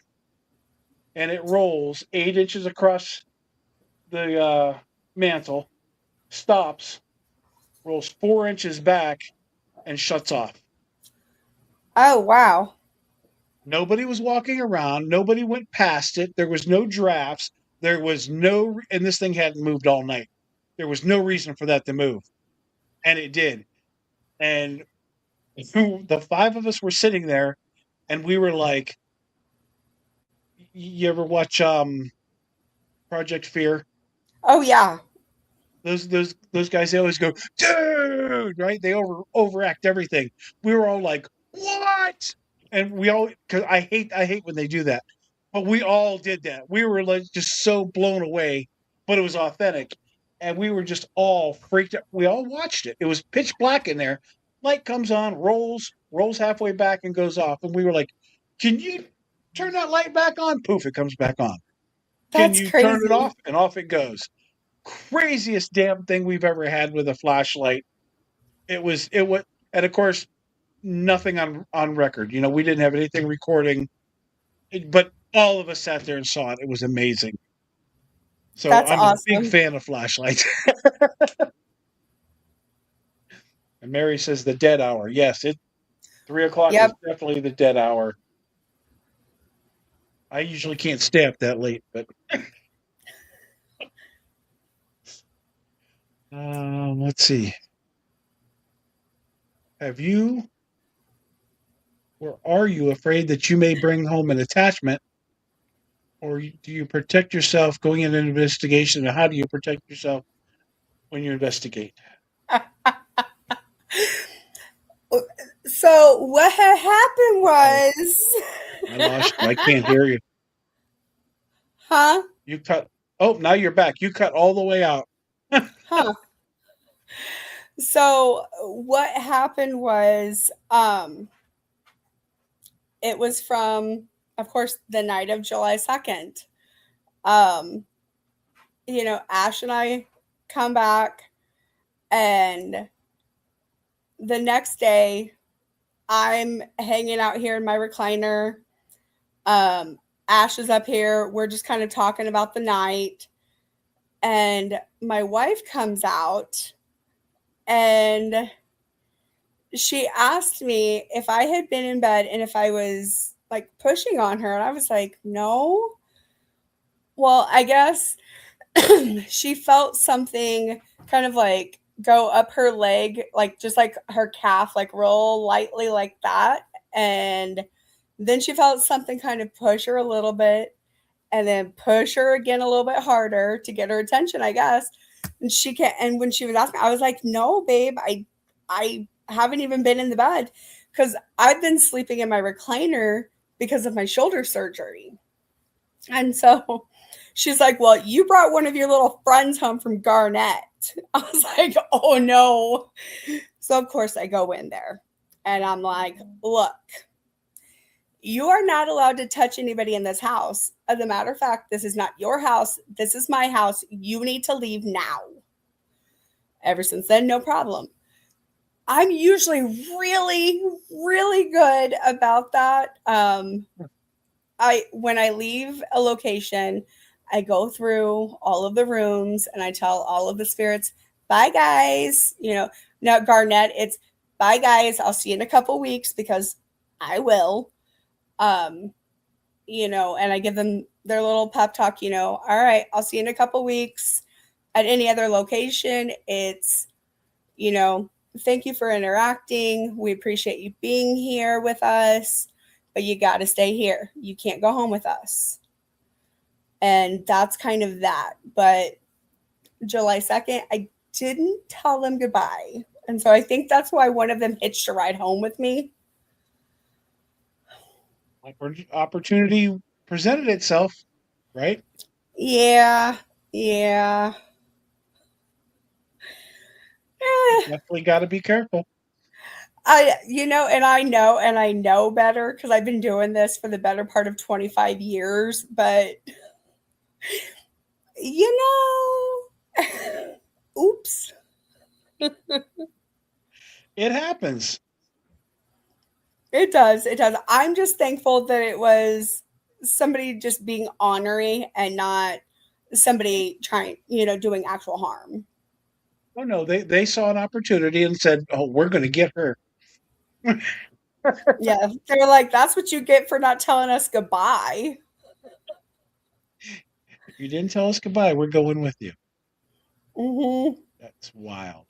and it rolls 8 inches across the mantle, stops, rolls 4 inches back, and shuts off. Oh, wow. Nobody was walking around. Nobody went past it. There was no drafts. There was no, and this thing hadn't moved all night. There was no reason for that to move, and it did. And the five of us were sitting there, and we were like, "You ever watch Project Fear?" Oh, yeah. Those guys, they always go, dude, right? They overact everything. We were all like, what? And we all, because I hate when they do that, but we all did that. We were like just so blown away, but it was authentic, and we were just all freaked out. We all watched it. It was pitch black in there. Light comes on, rolls halfway back, and goes off. And we were like, can you turn that light back on? Poof, it comes back on. Can That's you turn it crazy. off? And off it goes. Craziest damn thing we've ever had with a flashlight. It was, and of course, nothing on record. We didn't have anything recording, but all of us sat there and saw it. It was amazing. So That's I'm a big awesome. fan of flashlights. And Mary says the dead hour. Yes, 3 o'clock is Yep. definitely the dead hour. I usually can't stay up that late, but let's see. Have you or are you afraid that you may bring home an attachment, or do you protect yourself going into an investigation? And how do you protect yourself when you investigate? So what had happened Oh, was, I lost you. I can't hear you. huh? You cut. Oh, now you're back. You cut all the way out. Huh. So what happened was, it was from, of course, the night of July 2nd. Um, Ash and I come back, and the next day I'm hanging out here in my recliner. Ash is up here. We're just kind of talking about the night. And my wife comes out, and she asked me if I had been in bed and if I was like pushing on her. And I was like, no. Well, I guess she felt something kind of like go up her leg, like just like her calf, like roll lightly like that. And then she felt something kind of push her a little bit, and then push her again a little bit harder to get her attention, I guess. And she can't. And when she was asking, I was like, "No, babe, I haven't even been in the bed because I've been sleeping in my recliner because of my shoulder surgery." And so she's like, "Well, you brought one of your little friends home from Garnett." I was like, "Oh no." So of course I go in there, and I'm like, "Look, you are not allowed to touch anybody in this house. As a matter of fact, this is not your house. This is my house. You need to leave now." Ever since then, no problem. I'm usually really, really good about that. I when I leave a location, I go through all of the rooms and I tell all of the spirits, "Bye, guys." Now Garnett, it's "Bye, guys. I'll see you in a couple weeks," because I will. Um, and I give them their little pep talk, all right, I'll see you in a couple weeks. At any other location, it's, you know, thank you for interacting. We appreciate you being here with us, but you got to stay here. You can't go home with us. And that's kind of that. But July 2nd, I didn't tell them goodbye. And so I think that's why one of them hitched a ride home with me. Opportunity presented itself, right? Yeah, yeah. Eh, Definitely got to be careful. and I know better because I've been doing this for the better part of 25 years, but you oops. It happens. It does. It does. I'm just thankful that it was somebody just being honorary and not somebody trying, doing actual harm. Oh no, they saw an opportunity and said, "Oh, we're going to get her." Yeah. They're like, that's what you get for not telling us goodbye. If you didn't tell us goodbye, we're going with you. Hmm. That's wild.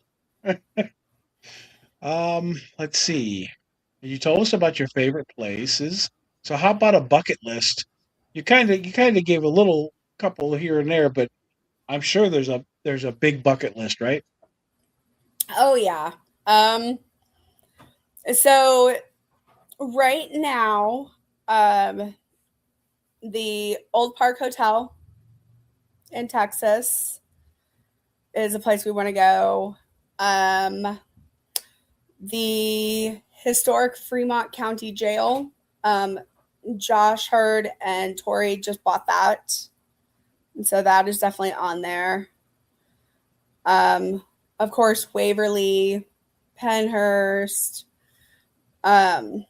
Let's see. You told us about your favorite places. So how about a bucket list? You kind of gave a little couple here and there, but I'm sure there's a big bucket list, right? Oh, yeah. Um, so right now, um, the Old Park Hotel in Texas is a place we want to go. Um, the historic Fremont County Jail. Um, Josh Hurd and Tori just bought that. And so that is definitely on there. Um, of course, Waverly, Penhurst. Um,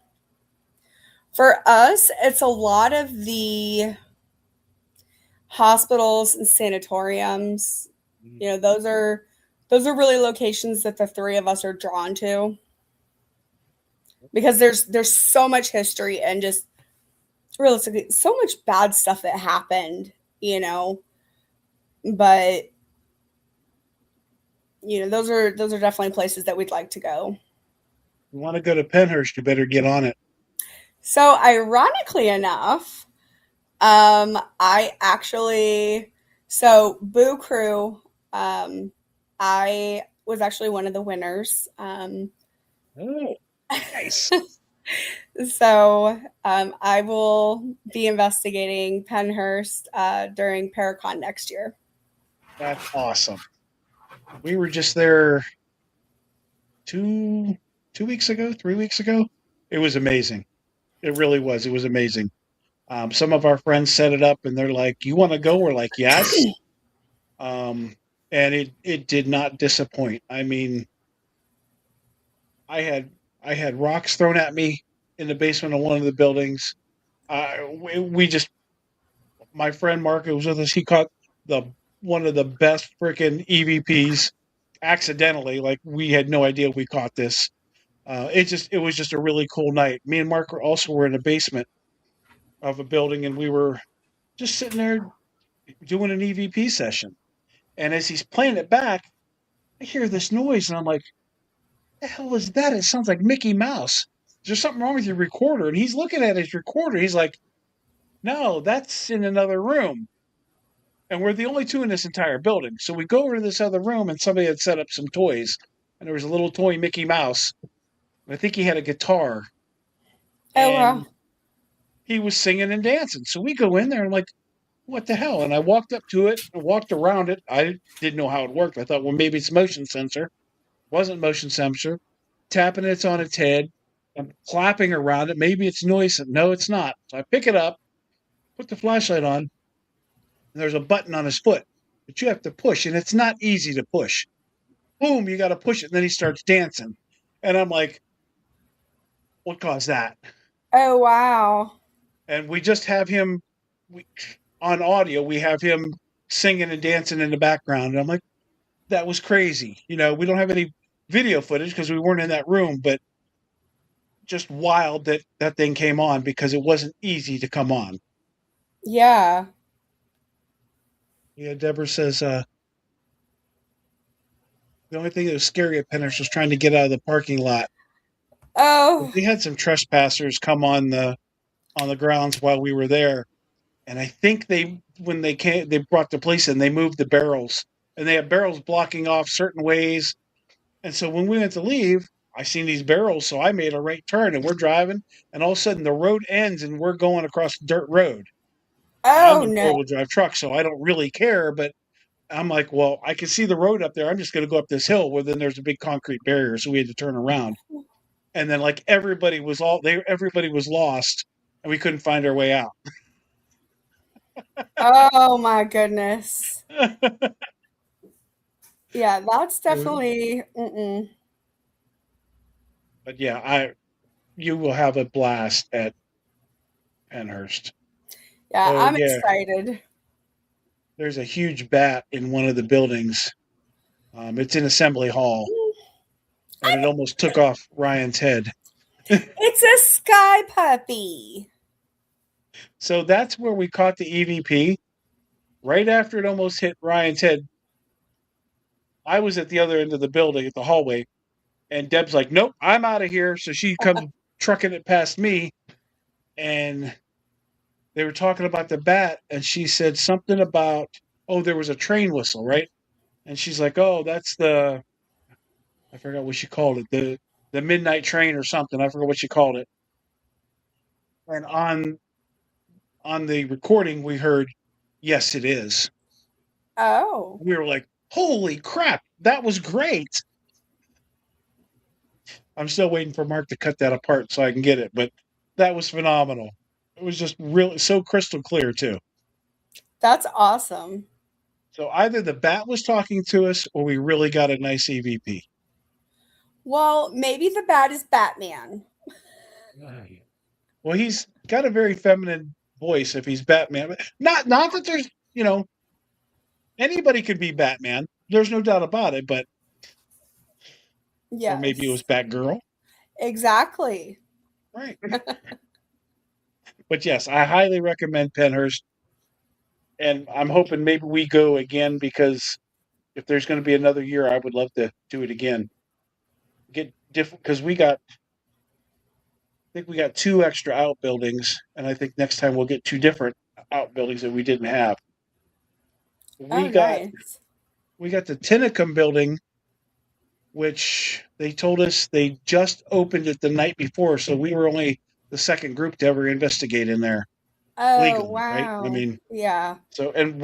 for us, it's a lot of the hospitals and sanatoriums. Those are really locations that the three of us are drawn to because there's so much history and just realistically so much bad stuff that happened, but those are definitely places that we'd like to go. You want to go to Penhurst, you better get on it. So ironically enough, I actually Boo Crew, I was actually one of the winners. Oh, nice. So I will be investigating Penhurst during Paracon next year. That's awesome. We were just there two 2 weeks ago, 3 weeks ago. It was amazing. It really was. It was amazing. Some of our friends set it up and they're like, "You want to go?" We're like, "Yes." Um, and it did not disappoint. I mean, I had I had rocks thrown at me in the basement of one of the buildings. We just my friend Mark who was with us, he caught the one of the best freaking EVPs accidentally. Like we had no idea we caught this. It was just a really cool night. Me and Mark were in the basement of a building, and we were just sitting there doing an EVP session. And as he's playing it back, I hear this noise, and I'm like, "The hell is that? It sounds like Mickey Mouse. Is there something wrong with your recorder?" And he's looking at his recorder. He's like, "No, that's in another room." And we're the only two in this entire building. So we go over to this other room, and somebody had set up some toys, and there was a little toy Mickey Mouse. I think he had a guitar, Oh wow. and he was singing and dancing. So we go in there, and I'm like, "What the hell?" And I walked up to it and walked around it. I didn't know how it worked. I thought, well, maybe it's motion sensor. Wasn't motion sensor. Tapping it on its head. I'm clapping around it. Maybe it's noise. No, it's not. So I pick it up, put the flashlight on, and there's a button on his foot that you have to push, and it's not easy to push. Boom, you got to push it. And then he starts dancing. And I'm like, what caused that? Oh wow. And we just have him on audio, we have him singing and dancing in the background. And I'm like, that was crazy. We don't have any video footage because we weren't in that room, but just wild that that thing came on because it wasn't easy to come on. Yeah. Yeah, Deborah says the only thing that was scary at Penner's was trying to get out of the parking lot. Oh, We had some trespassers come on the grounds while we were there, and I think they when they came they brought the police in. They moved the barrels, and they had barrels blocking off certain ways. And so when we went to leave, I seen these barrels, so I made a right turn, and we're driving, and all of a sudden the road ends, and we're going across dirt road. And I'm oh in no. four-wheel drive truck, so I don't really care. But I'm like, well, I can see the road up there. I'm just going to go up this hill where then there's a big concrete barrier, so we had to turn around. And then like everybody was lost, and we couldn't find our way out. Oh my goodness. Yeah, that's definitely. Mm-mm. But yeah, I you will have a blast at Penhurst. Yeah, Oh I'm yeah, excited. there's a huge bat in one of the buildings. It's in Assembly Hall, and it almost took off Ryan's head. It's a sky puppy. So that's where we caught the EVP. Right after it almost hit Ryan's head, I was at the other end of the building at the hallway, and Deb's like, "Nope, I'm out of here." So she comes trucking it past me, and they were talking about the bat, and she said something about, "Oh, there was a train whistle, right?" And she's like, "Oh, that's the I forgot what she called it, the midnight train or something. I forgot what she called it." And on the recording, we heard, "Yes, it is." Oh, We were like, "Holy crap, that was great!" I'm still waiting for Mark to cut that apart so I can get it, but that was phenomenal. It was just really so crystal clear too. that's awesome. So either the bat was talking to us, or we really got a nice EVP. Well, maybe the bat is Batman. Right. Well, he's got a very feminine voice if he's Batman. Not that there's anybody could be Batman. There's no doubt about it. But or maybe it was Yes, Batgirl. exactly. Right. But yes, I highly recommend Penhurst, and I'm hoping maybe we go again because if there's going to be another year, I would love to do it again. Get different because I think we got two extra outbuildings, and I think next time we'll get two different outbuildings that we didn't have. Oh, We got nice. we got the Tinicum building, which they told us they just opened it the night before, so we were only the second group to ever investigate in there Oh, legally, right? I wow. mean, Yeah. so and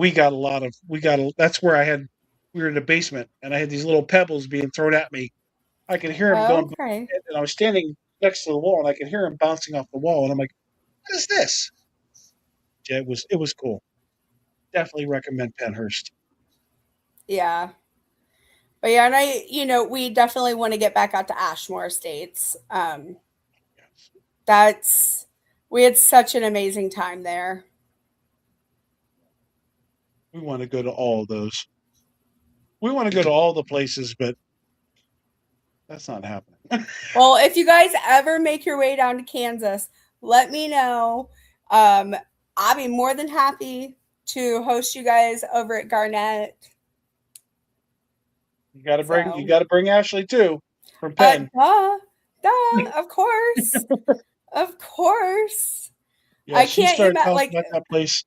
that's where we were in the basement, and I had these little pebbles being thrown at me. I could hear them going, Okay. and I was standing next to the wall, and I could hear them bouncing off the wall, and I'm like, "What is this?" Yeah, it was cool. Definitely recommend Penhurst. Yeah. But yeah, and we definitely want to get back out to Ashmore Estates. Yes. That's we had such an amazing time there. We want to go to all of those. We want to go to all the places, but that's not happening. Well, if you guys ever make your way down to Kansas, let me know. Um, I'll be more than happy to host you guys over at Garnett. You So, got to bring Ashley too from Penn. of course, of course. Yeah, I she can't started imagine. telling us Like, about that place.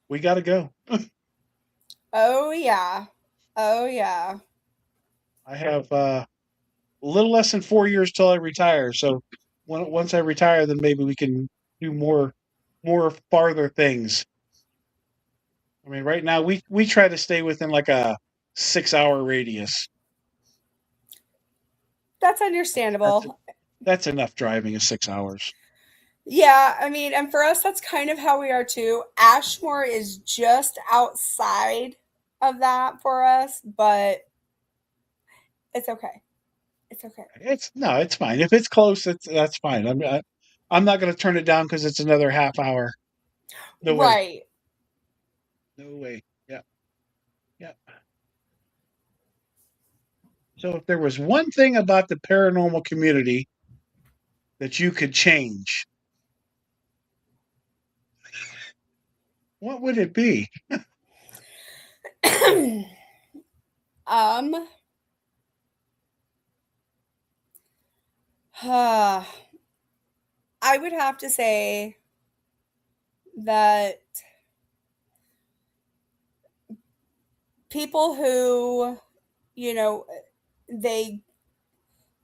We got to go. oh yeah, oh yeah. I have a little less than 4 years till I retire. So once I retire, then maybe we can do more farther things. I mean, right now we try to stay within like a 6 hour radius. That's That's understandable. that's enough driving is 6 hours. Yeah, I mean, and for us, that's kind of how we are too. Ashmore is just outside of that for us, but it's okay. It's okay. It's no, it's fine. If it's close, that's fine. I'm not going to turn it down because it's another half hour. No way. Right. No way. Yeah. Yeah. So if there was one thing about the paranormal community that you could change, what would it be? um, I would have to say that people who, you know, they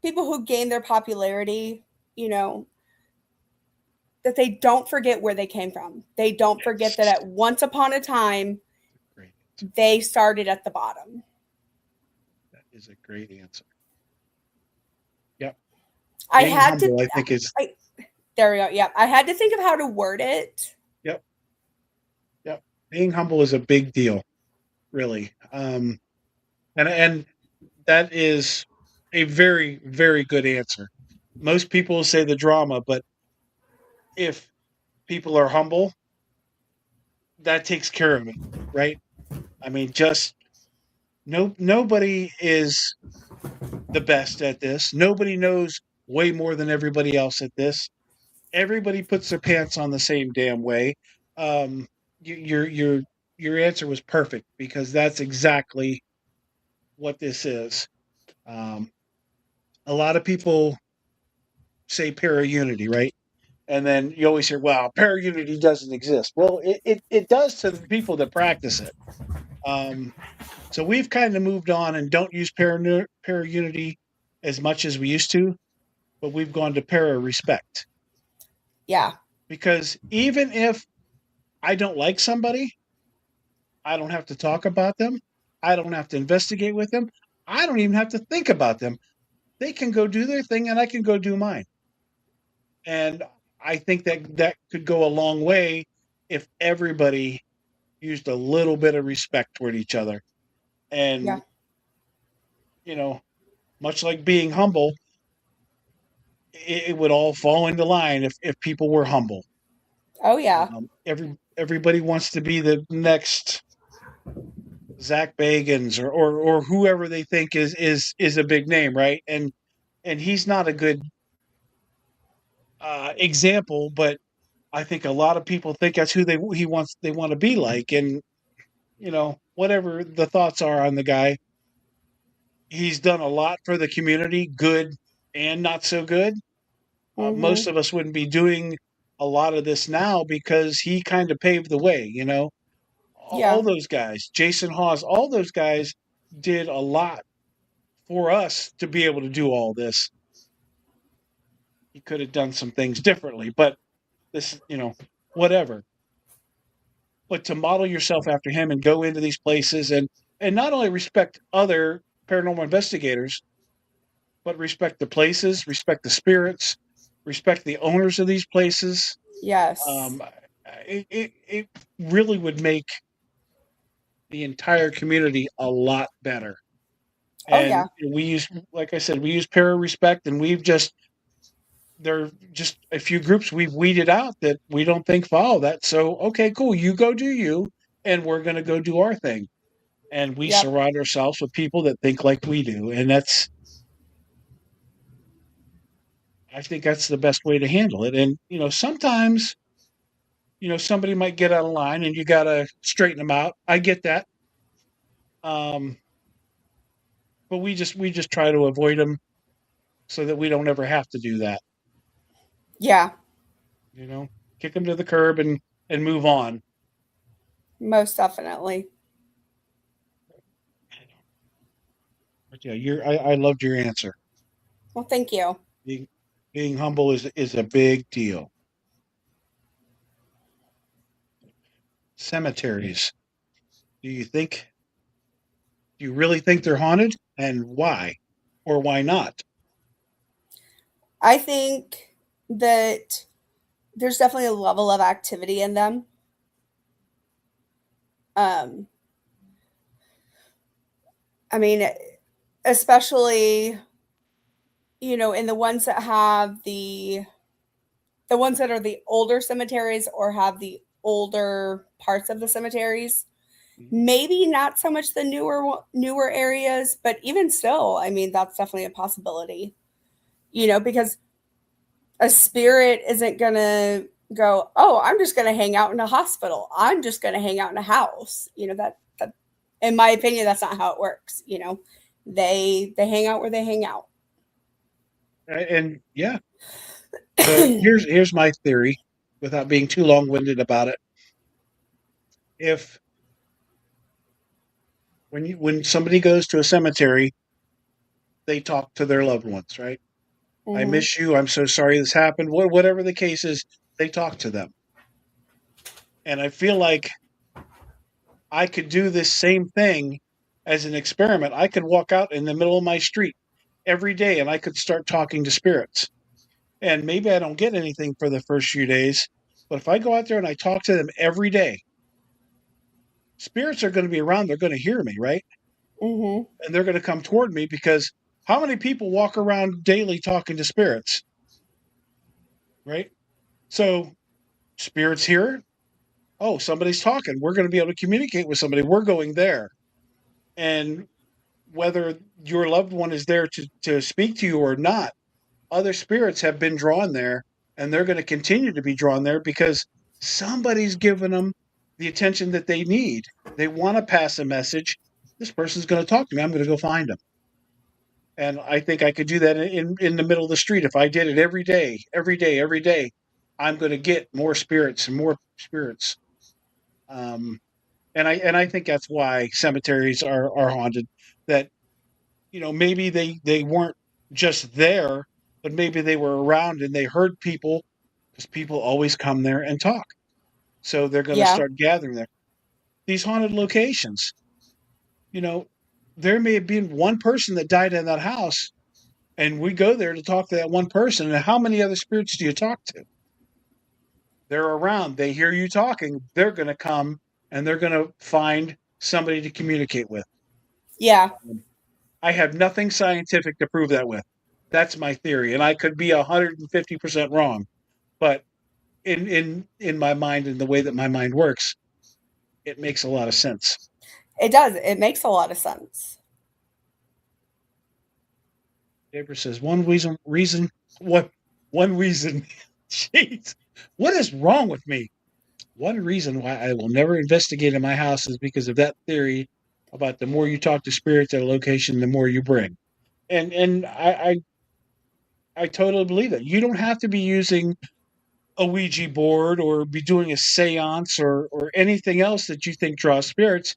people who gain their popularity, you know, that they don't forget where they came from. They don't forget that Yes. at once upon a time Great. they started at the bottom. That is a great answer. Yep. I Being had to humble, I think is, I there we go. Yeah. I had to think of how to word it. yep. Yep. Being humble is a big deal, really. And that is a very, very good answer. Most people say the drama, but if people are humble, that takes care of it, right? I mean, just nobody is the best at this. Nobody knows way more than everybody else at this. Everybody puts their pants on the same damn way. Um, your your answer was perfect because that's exactly what this is. Um, a lot of people say para unity, right? And then you always hear, "Well, para unity doesn't exist." Well, it does to the people that practice it. Um, so we've kind of moved on and don't use para unity as much as we used to, but we've gone to para respect Yeah. because even if I don't like somebody, I don't have to talk about them. I don't have to investigate with them. I don't even have to think about them. They can go do their thing and I can go do mine. And I think that that could go a long way if everybody used a little bit of respect toward each other. Yeah. And, you know, much like being humble, it would all fall into line if people were humble. Oh yeah. Everybody wants to be the next Zach Bagans or whoever they think is a big name, right? And he's not a good example, but I think a lot of people think that's who they want to be like, and whatever the thoughts are on the guy, he's done a lot for the community, good and not so good. Most Mhm. of us wouldn't be doing a lot of this now because he kind of paved the way. All Yeah. those guys, Jason Hawes, all those guys did a lot for us to be able to do all this. He could have done some things differently, but this, whatever. But to model yourself after him and go into these places and not only respect other paranormal investigators, but respect the places, respect the spirits, respect the owners of these places. Yes. Um, it really would make the entire community a lot better. Oh And yeah. we use, like I said, we use para respect, and we've just there are just a few groups we've weeded out that we don't think follow that. So okay, cool, you go do you, and we're going to go do our thing. And we Yep. surround ourselves with people that think like we do, and I think that's the best way to handle it. And sometimes somebody might get out of line, and you got to straighten them out. I get that, um, but we just try to avoid them so that we don't ever have to do that. Yeah. You know, kick them to the curb and move on. Most definitely. But yeah, I loved your answer. Well, thank you. Being being humble is a big deal. Cemeteries. Do you think? Do you really think they're haunted, and why, or why not? I think that there's definitely a level of activity in them. Um, I mean, especially in the ones that have the ones that are the older cemeteries or have the older parts of the cemeteries. Maybe not so much the newer areas, but even still, I mean, that's definitely a possibility. Because a spirit isn't going to go, "Oh, I'm just going to hang out in a hospital. I'm just going to hang out in a house." That in my opinion, that's not how it works. You know, they hang out where they hang out. And yeah, so here's my theory, without being too long winded about it. If when somebody goes to a cemetery, they talk to their loved ones, right? I Hmm. miss you. I'm so sorry this happened. Whatever the case is, they talk to them. And I feel like I could do this same thing as an experiment. I could walk out in the middle of my street every day and I could start talking to spirits. And maybe I don't get anything for the first few days, but if I go out there and I talk to them every day, spirits are going to be around. They're going to hear me, right? Hmm. And they're going to come toward me because how many people walk around daily talking to spirits, right? So spirits here. Oh, somebody's talking. We're going to be able to communicate with somebody. We're going there. And whether your loved one is there to speak to you or not, other spirits have been drawn there and they're going to continue to be drawn there because somebody's given them the attention that they need. They want to pass a message. This person's going to talk to me. I'm going to go find them. And I think I could do that in the middle of the street. If I did it every day, every day, every day, I'm going to get more spirits and more spirits. Um, and I think that's why cemeteries are haunted. That maybe they weren't just there, but maybe they were around and they heard people because people always come there and talk. So they're going to Yeah. start gathering there. These haunted locations, you know, there may have been one person that died in that house, and we go there to talk to that one person. And how many other spirits do you talk to? They're around. They hear you talking. They're going to come and they're going to find somebody to communicate with. Yeah. I have nothing scientific to prove that with. That's my theory, and I could be 150% wrong. But in my mind and the way that my mind works, it makes a lot of sense. It does. It makes a lot of sense. Debra says what one reason. Jeez, what is wrong with me? One reason why I will never investigate in my house is because of that theory about the more you talk to spirits at a location, the more you bring. And I totally believe that. You don't have to be using a Ouija board or be doing a seance or anything else that you think draws spirits.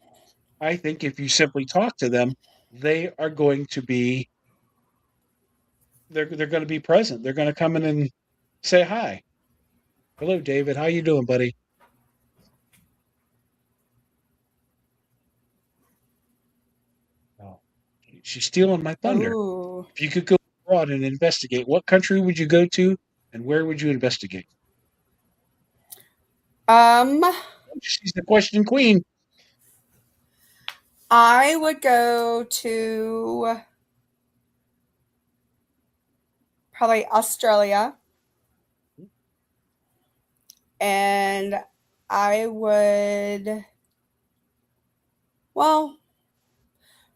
I think if you simply talk to them, they are going to be they're going to be present. They're going to come in and say hi. Hello, David. How you doing, buddy? Oh, she's stealing my thunder. Oh. If you could go abroad and investigate, what country would you go to, and where would you investigate? Um, She's the question queen. I would go to probably Australia, and I would, well,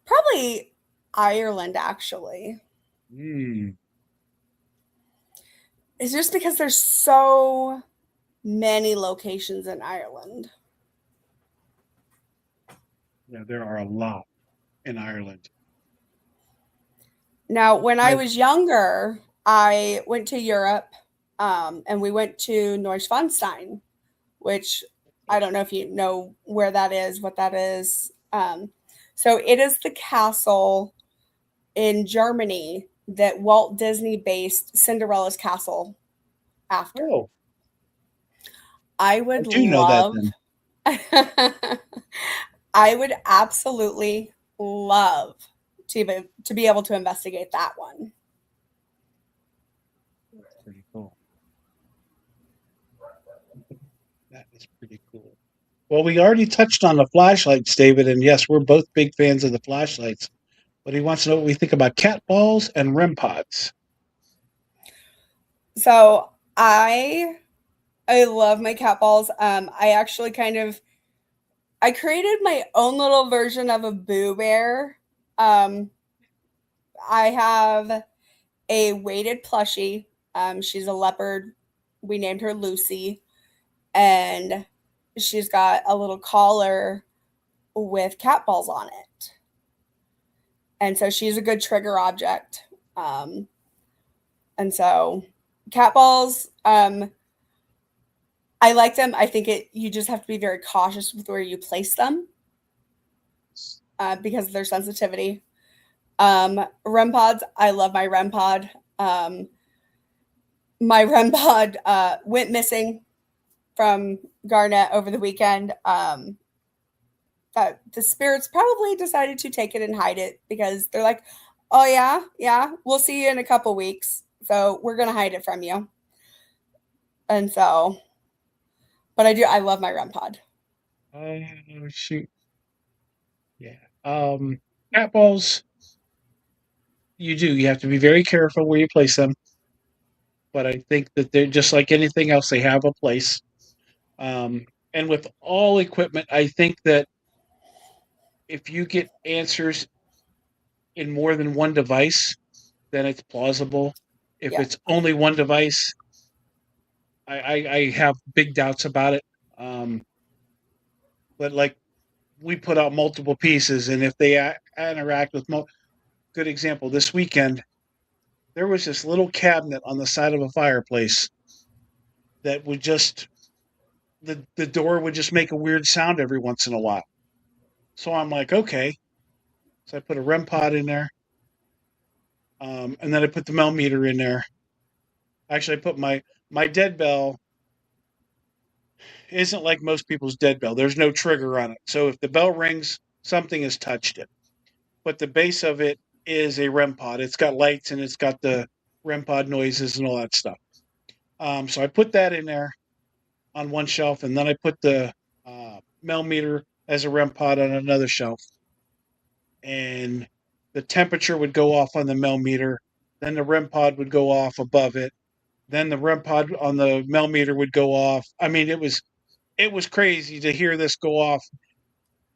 probably Ireland actually. Mm, It's just because there's so many locations in Ireland. yeah, there are a lot in Ireland. Now, when I I was younger, I went to Europe, and we went to Neuschwanstein, which I don't know if you know where that is, what that is. So it is the castle in Germany that Walt Disney based Cinderella's castle after. oh, I I would do know that love, then. I would absolutely love to be able to investigate that one. Pretty cool. That is pretty cool. Well, we already touched on the flashlights, David, and yes, we're both big fans of the flashlights. But he wants to know what we think about cat balls and REM pods. So I love my cat balls. I actually I created my own little version of a Boo Bear. Um, I have a weighted plushie. She's a leopard. We named her Lucy, and she's got a little collar with cat balls on it. And so she's a good trigger object. Um, and so cat balls, I like them. I think you just have to be very cautious with where you place them because of their sensitivity. REM pods, I love my REM pod. My REM pod went missing from Garnet over the weekend. The spirits probably decided to take it and hide it because they're like, oh, yeah, yeah, we'll see you in a couple weeks. So we're going to hide it from you. And so, but I love my REM pod. Oh shoot. Yeah. Cat balls, you do. You have to be very careful where you place them. But I think that they're just like anything else, they have a place. Um, and with all equipment, I think that if you get answers in more than one device, then it's plausible. If Yeah. it's only one device, I have big doubts about it. But like we put out multiple pieces, and if they interact with good example this weekend, there was this little cabinet on the side of a fireplace that would just the door would just make a weird sound every once in a while. So I'm like, okay. So I put a REM pod in there, and then I put the Mel meter in there. Actually, I put my dead bell isn't like most people's dead bell. There's no trigger on it. So if the bell rings, something has touched it. But the base of it is a REM pod. It's got lights and it's got the REM pod noises and all that stuff. So I put that in there on one shelf, and then I put the Mel meter as a REM pod on another shelf. And the temperature would go off on the Mel meter. Then the REM pod would go off above it. Then the REM pod on the Mel meter would go off. I mean, it was crazy to hear this go off,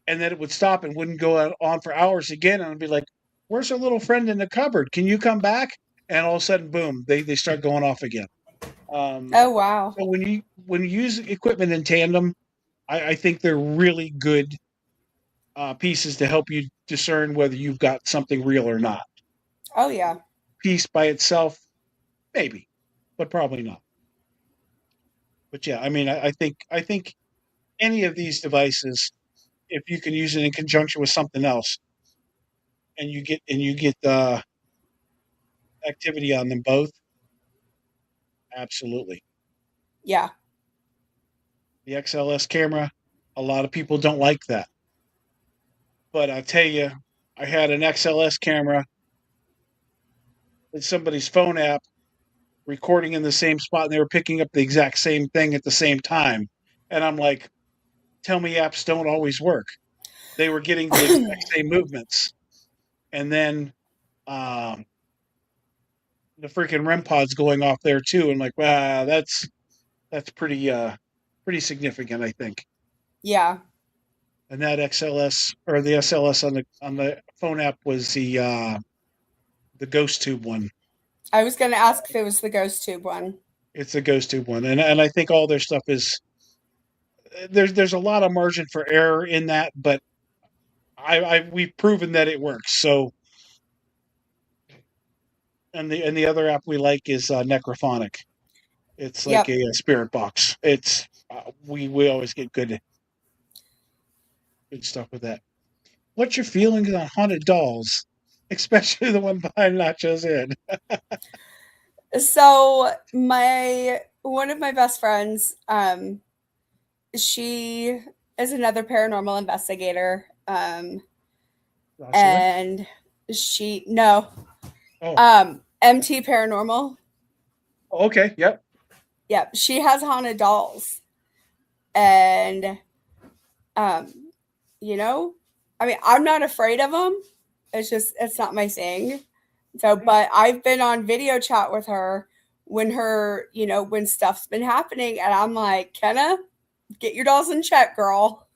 and then it would stop and wouldn't go on for hours again. And I'd be like, "Where's our little friend in the cupboard? Can you come back?" And all of a sudden, boom, they start going off again. Um, Oh, wow. so when you use equipment in tandem, I think they're really good pieces to help you discern whether you've got something real or not. Oh, yeah. Piece by itself, maybe, but probably not. But yeah, I mean, I think any of these devices, if you can use it in conjunction with something else, and you get activity on them both, absolutely. Yeah. The XLS camera, a lot of people don't like that, but I tell you, I had an XLS camera in somebody's phone app recording in the same spot, and they were picking up the exact same thing at the same time, and I'm like, tell me apps don't always work. They were getting the exact same movements, and then um, the freaking REM pods going off there too, and like, wow, that's pretty significant, I think. Yeah. And that XLS or the SLS on the phone app was the Ghost Tube one. I was going to ask if it was the ghost tube one. It's the Ghost Tube one, and I think all their stuff is there's a lot of margin for error in that, but we've proven that it works. So and the other app we like is Necrophonic. It's like Yep. a spirit box. It's we always get good stuff with that. What's your feelings on haunted dolls, especially the one behind Nacho's head? So my one of my best friends, she is another paranormal investigator. Jocelyn? And she no, Oh, MT Paranormal. okay, yep. Yep, she has haunted dolls, and um, you know, I mean, I'm not afraid of them. It's not my thing. So, but I've been on video chat with her when stuff's been happening, and I'm like, Kenna, get your dolls in check, girl.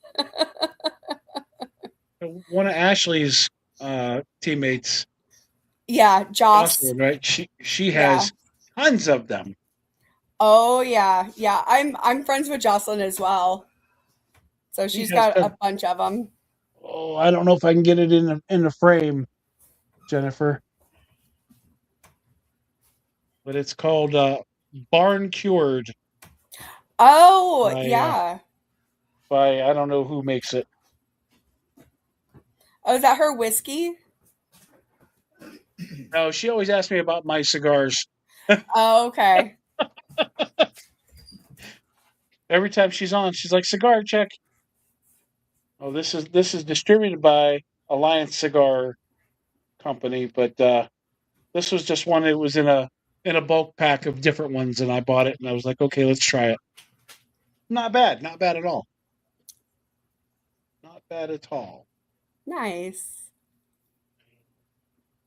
One of Ashley's teammates, Yeah, Joss. Jocelyn, right? She Yeah. has tons of them. Oh yeah, yeah. I'm friends with Jocelyn as well, so She she's has got a tons. bunch of them. Oh, I don't know if I can get it in the frame, Jennifer, but it's called Barn Cured Oh, by yeah. I don't know who makes it. Oh, is that her whiskey? No, she always asks me about my cigars. Oh, okay. Every time she's on, she's like, "Cigar check." Oh, this is distributed by Alliance Cigar Company, but this was just one. It was in a bulk pack of different ones, and I bought it, and I was like, "Okay, let's try it." Not bad, not bad at all. Not bad at all. Nice.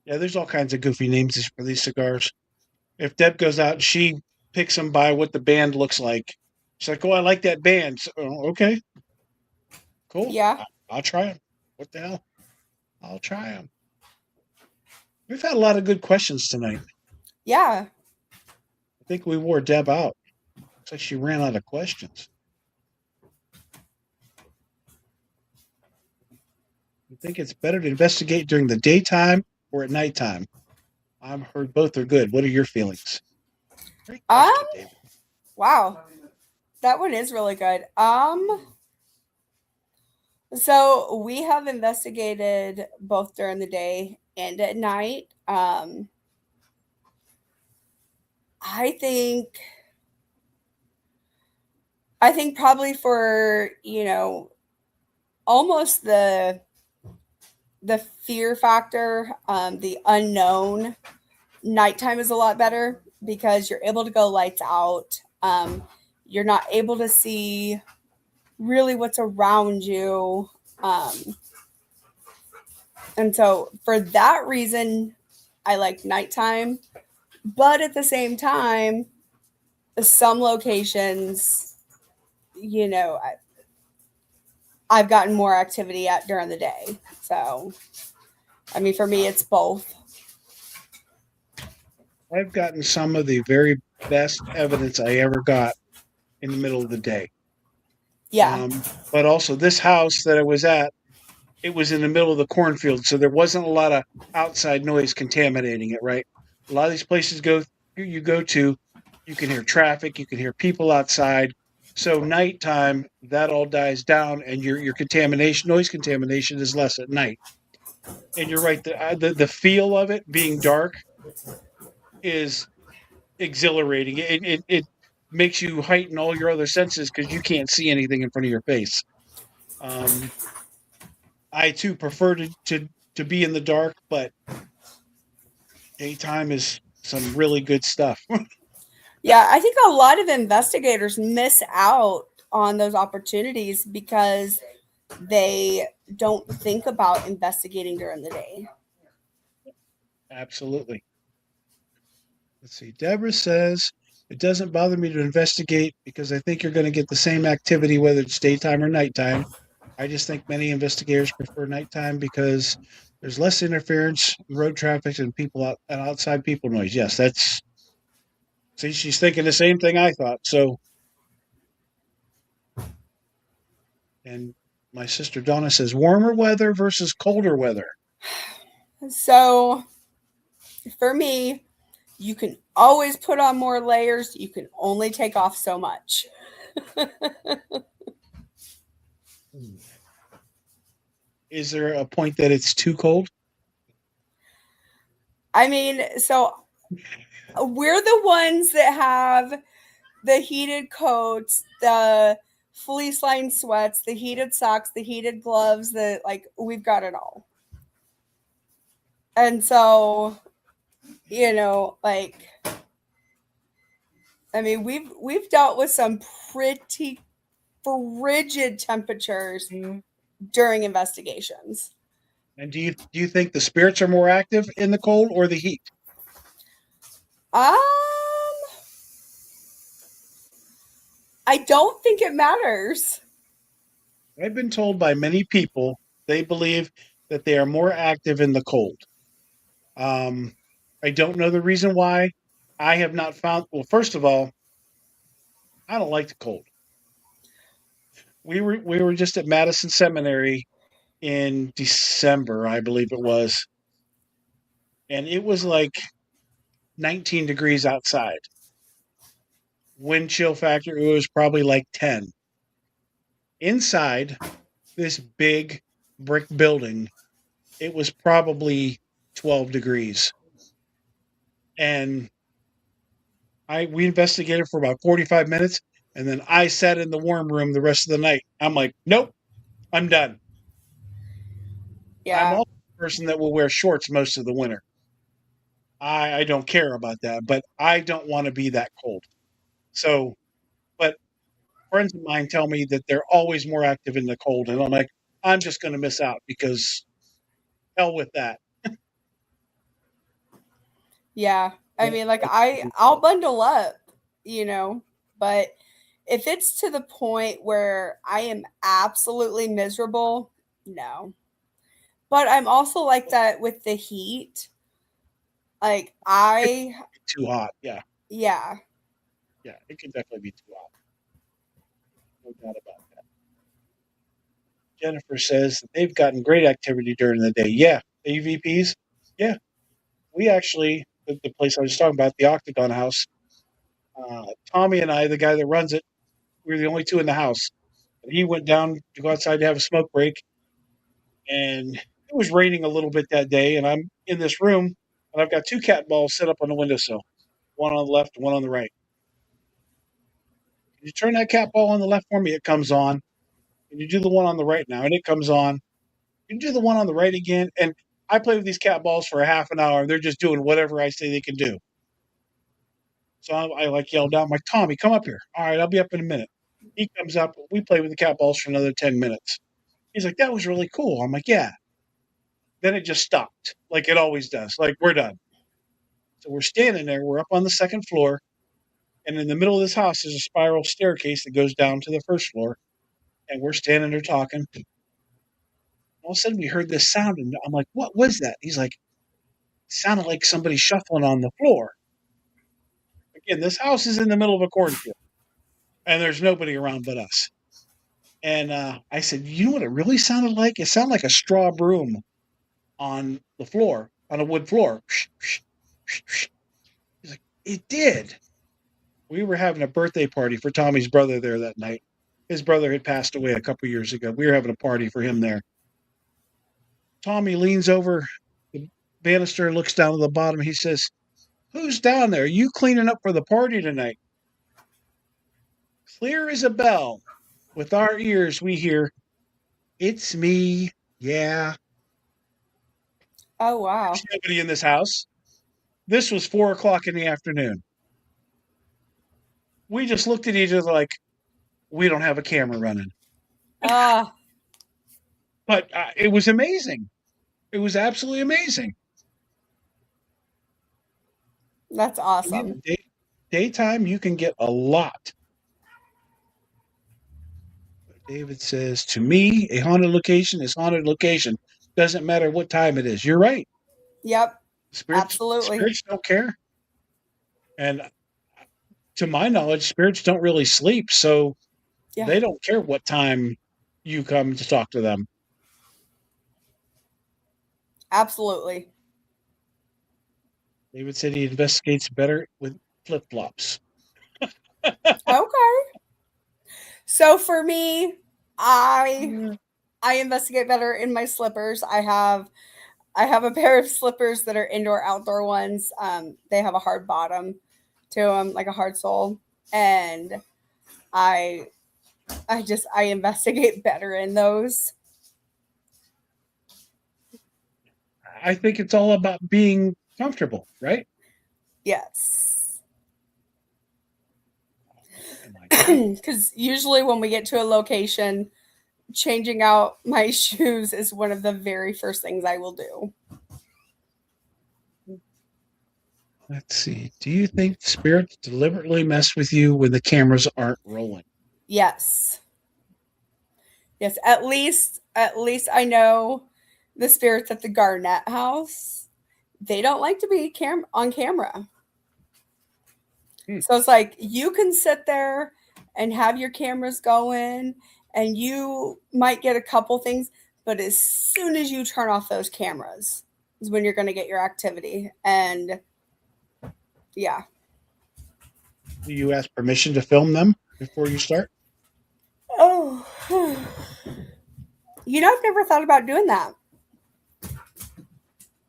Yeah, there's all kinds of goofy names for these cigars. If Deb goes out, she picks them by what the band looks like. She's like, "Oh, I like that band." So, oh, okay, cool. Yeah. I'll try them. What the hell? I'll try them. We've had a lot of good questions tonight. Yeah. I think we wore Deb out. Looks like she ran out of questions. I think it's better to investigate during the daytime or at nighttime. I've heard both are good. What are your feelings? Great Um, question, David. wow. That one is really good. So we have investigated both during the day and at night. I think I think probably for, almost the fear factor, the unknown, nighttime is a lot better because you're able to go lights out. You're not able to see really what's around you. And so for that reason, I like nighttime. But at the same time, some locations, you know, I've gotten more activity at during the day. So, I mean, for me, it's both. I've gotten some of the very best evidence I ever got in the middle of the day. Yeah. But also, this house that I was at, it was in the middle of the cornfield, so there wasn't a lot of outside noise contaminating it. Right, a lot of these places you go to, you can hear traffic, you can hear people outside. So nighttime, that all dies down, and your contamination, noise contamination, is less at night. And you're right, the feel of it being dark is exhilarating. It makes you heighten all your other senses because you can't see anything in front of your face. Um, I too prefer to be in the dark, but daytime is some really good stuff. Yeah. I think a lot of investigators miss out on those opportunities because they don't think about investigating during the day. Absolutely. Let's see. Deborah says it doesn't bother me to investigate because I think you're going to get the same activity whether it's daytime or nighttime. I just think many investigators prefer nighttime because there's less interference, road traffic, and people out and outside people noise. Yes, that's see, she's thinking the same thing I thought. So, and my sister Donna says warmer weather versus colder weather. So for me, you can always put on more layers. You can only take off so much. Is there a point that it's too cold? I mean, so we're the ones that have the heated coats, the fleece lined sweats, the heated socks, the heated gloves, we've got it all. And so, you know, like I mean, we've dealt with some pretty frigid temperatures Mm. during investigations. And do you think the spirits are more active in the cold or the heat? Um, I don't think it matters. I've been told by many people they believe that they are more active in the cold. Um, I don't know the reason why. I have not found. Well, first of all, I don't like the cold. We were just at Madison Seminary in December, I believe it was, and it was like 19 degrees outside. Wind chill factor, it was probably like 10. Inside this big brick building, it was probably 12 degrees. And I we investigated for about 45 minutes, and then I sat in the warm room the rest of the night. I'm like, nope, I'm done. I'm Yeah. also a person that will wear shorts most of the winter. I don't care about that, but I don't want to be that cold. So, but friends of mine tell me that they're always more active in the cold, and I'm like, I'm just going to miss out because hell with that. Yeah. I Yeah, mean, like like, I'll bundle up, you know, but if it's to the point where I am absolutely miserable, no. But I'm also like that with the heat. Like it's I too hot. Yeah, yeah. yeah, it can definitely be too hot. No doubt about that. Jennifer says that they've gotten great activity during the day. Yeah, the EVPs. Yeah, we actually the place I was talking about, the Octagon House. Tommy and I, the guy that runs it, we were the only two in the house. And he went down to go outside to have a smoke break, and it was raining a little bit that day. And I'm in this room, and I've got two cat balls set up on the windowsill, one on the left, one on the right. You turn that cat ball on the left for me, it comes on. And you do the one on the right now, and it comes on. You do the one on the right again, and I play with these cat balls for a half an hour, and they're just doing whatever I say they can do. So I like yelled out, "My Tommy, come up here! All right, I'll be up in a minute." He comes up. We play with the cat balls for another 10 minutes. He's like, "That was really cool." I'm like, "Yeah." Then it just stopped, like it always does. Like we're done. So we're standing there. We're up on the second floor, and in the middle of this house is a spiral staircase that goes down to the first floor. And we're standing there talking. All of a sudden, we heard this sound, and I'm like, "What was that?" He's like, "It sounded like somebody shuffling on the floor." Again, this house is in the middle of a cornfield, and there's nobody around but us. And I said, "You know what it really sounded like? It sounded like a straw broom on the floor, on a wood floor." He's like, "It did." We were having a birthday party for Tommy's brother there that night. His brother had passed away a couple years ago. We were having a party for him there. Tommy leans over the banister, looks down to the bottom. He says, "Who's down there? Are you cleaning up for the party tonight?" Clear as a bell. With our ears, we hear, "It's me. Yeah." Oh There's wow. nobody in this house. This was 4 o'clock in the afternoon. We just looked at each other like, we don't have a camera running. Ah, But it was amazing. It was absolutely amazing. that's Yeah, awesome. daytime, you can get a lot. David says, to me, a haunted location is haunted location. Doesn't matter what time it is. You're right. Yep. Absolutely. Spirits don't care. And to my knowledge, spirits don't really sleep, so Yeah. they don't care what time you come to talk to them. Absolutely. David said he investigates better with flip flops. Okay. So for me, I Yeah. I investigate better in my slippers. I have a pair of slippers that are indoor outdoor ones. They have a hard bottom to them, like a hard sole, and I I investigate better in those. I think it's all about being comfortable, right? Yes. Oh my God. Because usually when we get to a location, changing out my shoes is one of the very first things I will do. Let's see. Do you think spirits deliberately mess with you when the cameras aren't rolling? Yes. Yes, at least I know the spirits at the Garnett house. They don't like to be on camera. Hmm. So it's like you can sit there and have your cameras going and you might get a couple things, but as soon as you turn off those cameras is when you're going to get your activity. And yeah. Do you ask permission to film them before you start? Oh, I've never thought about doing that.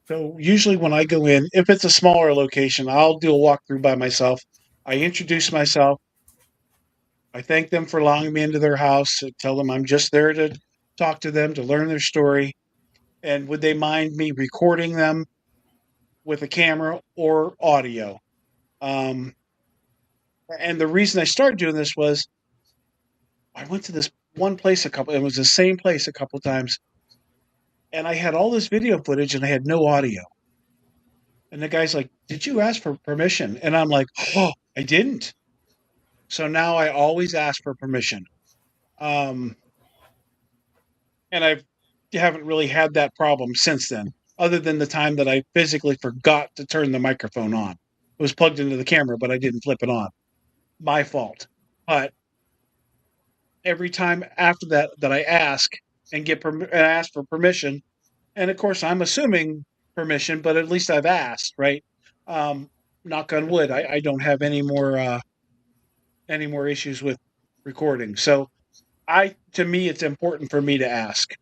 So usually when I go in, if it's a smaller location, I'll do a walkthrough by myself. I introduce myself. I thank them for allowing me into their house. I tell them I'm just there to talk to them, to learn their story. And would they mind me recording them with a camera or audio? Um, and the reason I started doing this was I went to this one place it was the same place a couple times, and I had all this video footage and I had no audio. And the guy's like, "Did you ask for permission?" And I'm like, "Oh, I didn't." So now I always ask for permission. Um, and I haven't really had that problem since then, other than the time that I physically forgot to turn the microphone on. It was plugged into the camera, but I didn't flip it on. My fault. But every time after that I ask and ask for permission, and of course I'm assuming permission, but at least I've asked, right? Um, Knock on wood, I don't have any more issues with recording. So to me, it's important for me to ask.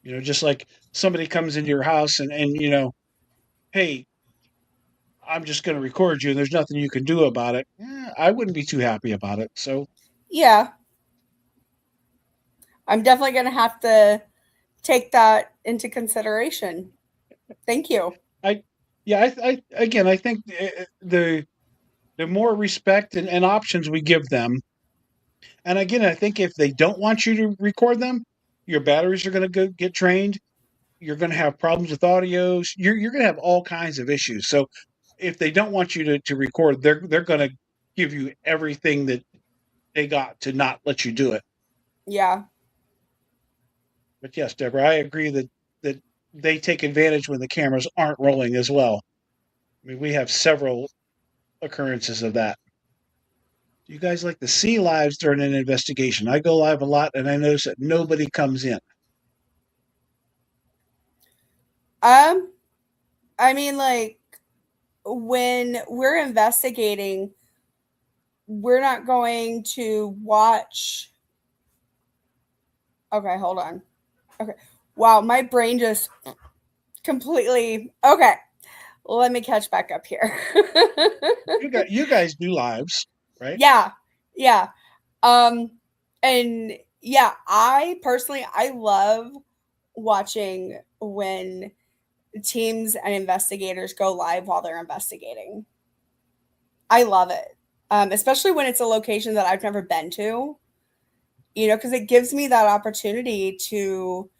Just like somebody comes into your house and hey, I'm just going to record you, and there's nothing you can do about it. I wouldn't be too happy about it. So Yeah, I'm definitely going to have to take that into consideration. Thank you. I, yeah, again, I think the more respect and options we give them, and again, I think if they don't want you to record them, your batteries are going to get drained. You're going to have problems with audios. You're going to have all kinds of issues. So if they don't want you to record, they're going to give you everything that they got to not let you do it. Yeah. But yes, Deborah, I agree that they take advantage when the cameras aren't rolling as well. I mean, we have several occurrences of that. Do you guys like to see lives during an investigation? I go live a lot, and I notice that nobody comes in. Um, I mean, like, when we're investigating, we're not going to watch. Okay, hold on. Okay. Wow, my brain just completely. Okay, let me catch back up here. You guys do lives, right? Yeah, yeah. Um, and yeah, I personally I love watching when teams and investigators go live while they're investigating. I love it, especially when it's a location that I've never been to. Because it gives me that opportunity to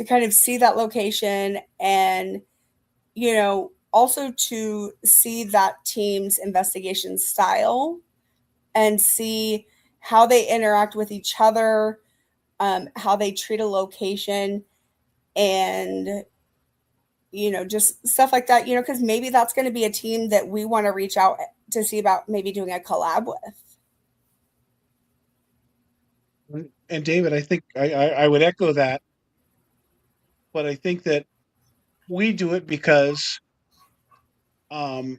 kind of see that location and also to see that team's investigation style and see how they interact with each other, how they treat a location, and just stuff like that. Because maybe that's going to be a team that we want to reach out to see about maybe doing a collab with. And David, I think I would echo that, but I think that we do it because um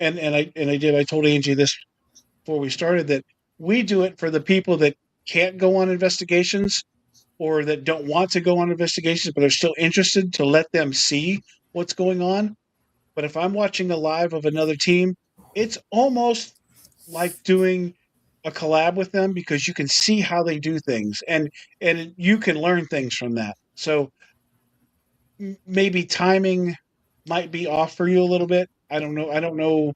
I told Angie this before we started that we do it for the people that can't go on investigations or that don't want to go on investigations but are still interested to let them see what's going on. But if I'm watching a live of another team, it's almost like doing a collab with them because you can see how they do things and you can learn things from that. So maybe timing might be off for you a little bit. I don't know. I don't know.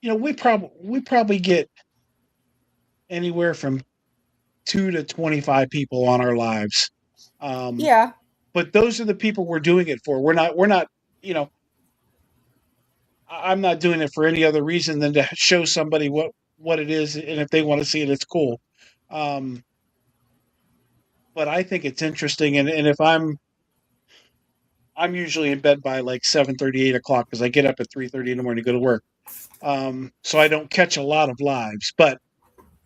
We probably get anywhere from 2 to 25 people on our lives. Um, Yeah, but those are the people we're doing it for. We're not, you know, I'm not doing it for any other reason than to show somebody what it is, and if they want to see it, it's cool. Um, but I think it's interesting, and if I'm usually in bed by like 7:30, 8 o'clock because I get up at 3:30 in the morning to go to work. So I don't catch a lot of lives, but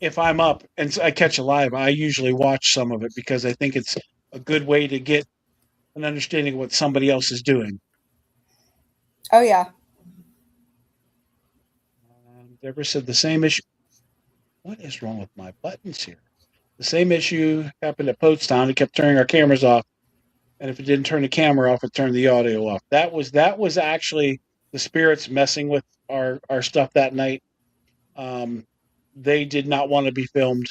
if I'm up and I catch a live, I usually watch some of it because I think it's a good way to get an understanding of what somebody else is doing. Oh yeah. Deborah said the same issue. What is wrong with my buttons here? The same issue happened at Poatstown. It kept turning our cameras off, and if it didn't turn the camera off, it turned the audio off. That was actually the spirits messing with our stuff that night. Um, they did not want to be filmed,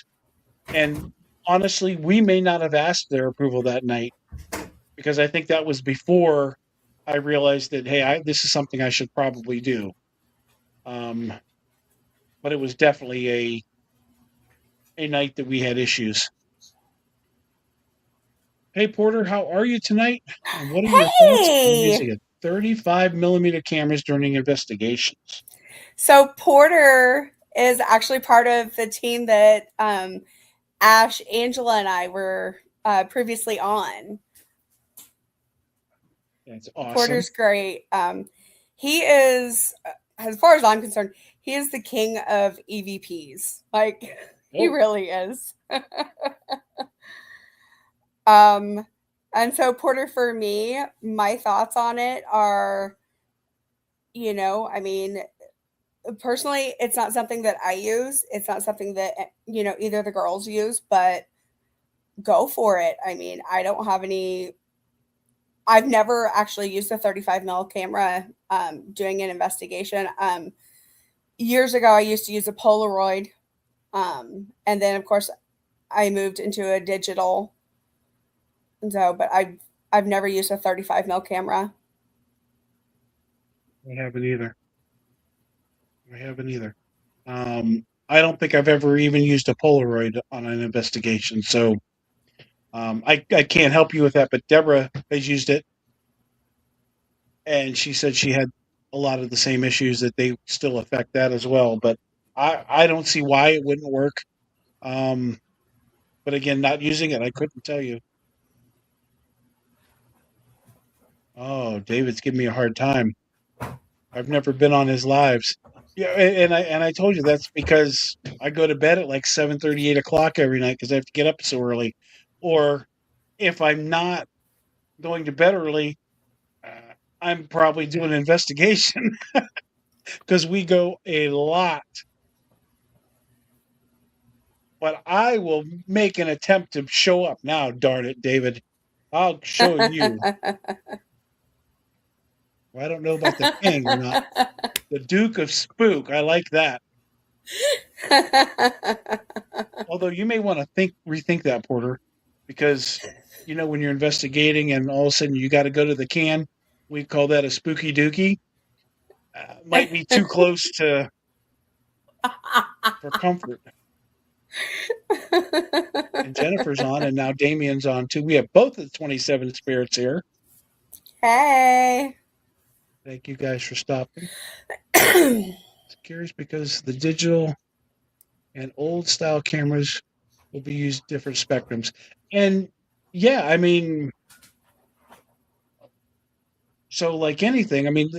and honestly, we may not have asked their approval that night because I think that was before I realized that hey, this is something I should probably do. Um, but it was definitely a night that we had issues. Hey Porter, how are you tonight? And what are your thoughts on Hey. using a 35 millimeter cameras during investigations? So Porter is actually part of the team that Ash, Angela, and I were previously on. That's awesome. Porter's great. He is, as far as I'm concerned, he is the king of EVPs. Like he Oh, really is. um, and so Porter, for me, my thoughts on it are, I mean, personally, it's not something that I use. It's not something that either of the girls use, but go for it. I mean, I don't have any. I've never actually used a 35 mil camera doing an investigation. Years ago, I used to use a Polaroid, and then of course I moved into a digital. And so, but I've never used a 35 mil camera. I haven't either. I haven't either. I don't think I've ever even used a Polaroid on an investigation, so I can't help you with that. But Deborah has used it, and she said she had a lot of the same issues that they still affect that as well. But I don't see why it wouldn't work. Um, but again, not using it, I couldn't tell you. Oh, David's giving me a hard time. I've never been on his lives. Yeah, and I told you that's because I go to bed at like 7:30, 8 o'clock every night because I have to get up so early. Or if I'm not going to bed early, uh, I'm probably doing an investigation because we go a lot. But I will make an attempt to show up now. Darn it, David! I'll show you. Well, I don't know about the king or not. The Duke of Spook. I like that. Although you may want to rethink that, Porter, because when you're investigating and all of a sudden you got to go to the can, we call that a spooky dookie. Might be too close to for comfort. And Jennifer's on, and now Damien's on too. We have both of the 27 spirits here. Hey. Thank you guys for stopping. It's curious because the digital and old style cameras will be used different spectrums. And yeah, I mean, so like anything, I mean,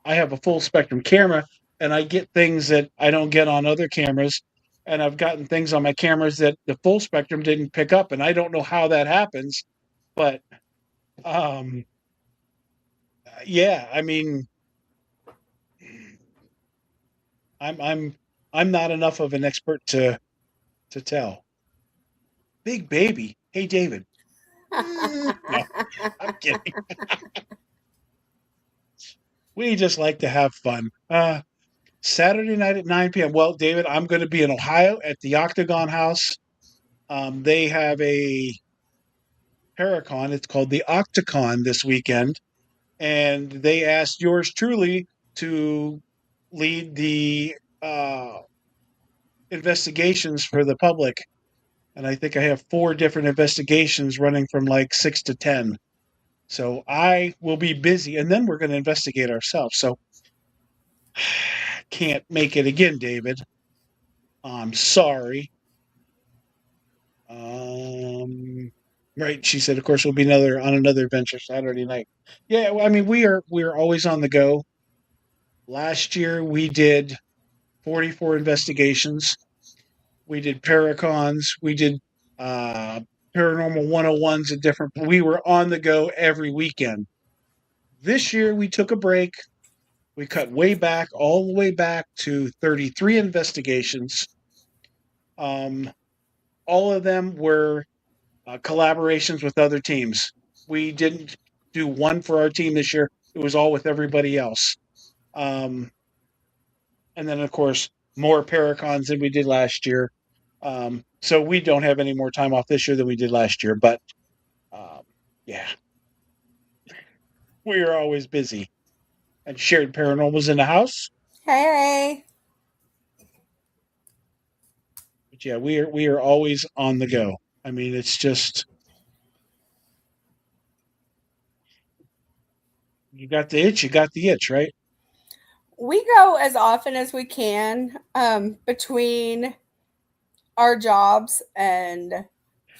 I have a full spectrum camera and I get things that I don't get on other cameras. And I've gotten things on my cameras that the full spectrum didn't pick up. And I don't know how that happens. But um, yeah, I mean, I'm I'm not enough of an expert to tell. Big baby. Hey David. No, I'm kidding. We just like to have fun. Saturday night at 9 p.m. Well, David, I'm going to be in Ohio at the Octagon House. They have a Paracon. It's called the Octacon this weekend, and they asked yours truly to lead the investigations for the public. And I think I have 4 different investigations running from like 6 to 10. So I will be busy, and then we're going to investigate ourselves. So can't make it again, David. I'm sorry. Right, she said. Of course, we'll be another adventure Saturday night. Yeah, well, I mean, we are always on the go. Last year we did 44 investigations. We did Paracons. We did uh, Paranormal 101s at different. We were on the go every weekend. This year we took a break. We cut way back, all the way back to 33 investigations. Um, all of them were collaborations with other teams. We didn't do one for our team this year. It was all with everybody else. Um, and then, of course, more Paracons than we did last year. So we don't have any more time off this year than we did last year. But um, yeah, we are always busy. And shared paranormals in the house. Hey. But yeah, we are always on the go. I mean, it's just you got the itch, you got the itch, right? We go as often as we can between our jobs, and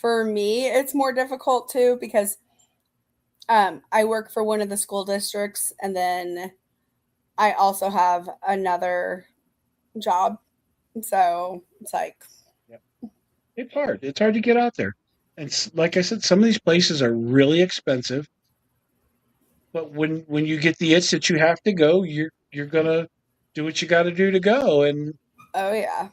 for me it's more difficult too because I work for one of the school districts, and then I also have another job, so it's like, Yep. It's hard. It's hard to get out there. And like I said, some of these places are really expensive. But when you get the itch that you have to go, you're gonna do what you got to do to go. And oh yeah.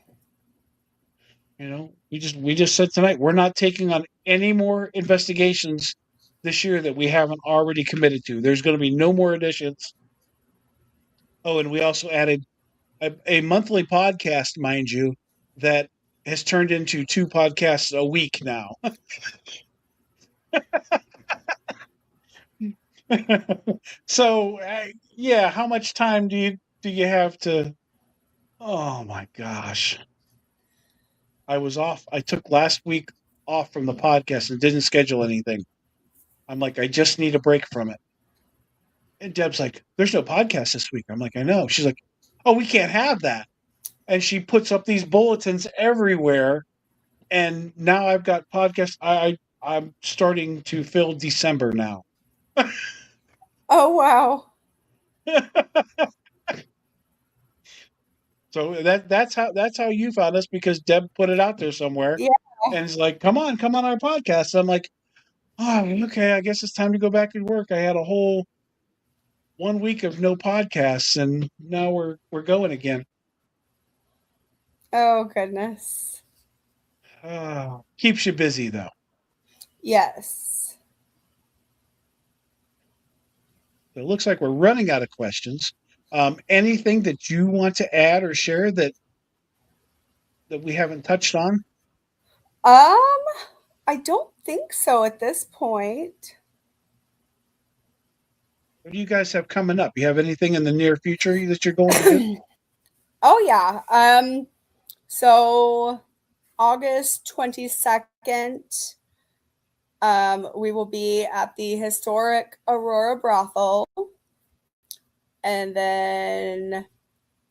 we just said tonight we're not taking on any more investigations this year that we haven't already committed to. There's going to be no more additions. Oh, and we also added a monthly podcast, mind you, that has turned into two podcasts a week now. So, yeah, how much time do you have to? Oh my gosh, I was off. I took last week off from the podcast and didn't schedule anything. I'm like, I just need a break from it. And Deb's like, "There's no podcast this week." I'm like, "I know." She's like, "Oh, we can't have that." And she puts up these bulletins everywhere. And now I've got podcasts. I'm starting to fill December now. Oh wow. So that's how you found us because Deb put it out there somewhere, Yeah. and it's like, come on our podcast. So I'm like, oh, okay, I guess it's time to go back to work. I had a whole 1 week of no podcasts, and now we're going again. Oh goodness. Keeps you busy though. Yes. So it looks like we're running out of questions. Anything that you want to add or share that we haven't touched on? um I don't think so at this point. What do you guys have coming up? You have anything in the near future that you're going to do? Oh yeah. So August 22nd, we will be at the historic Aurora Brothel. And then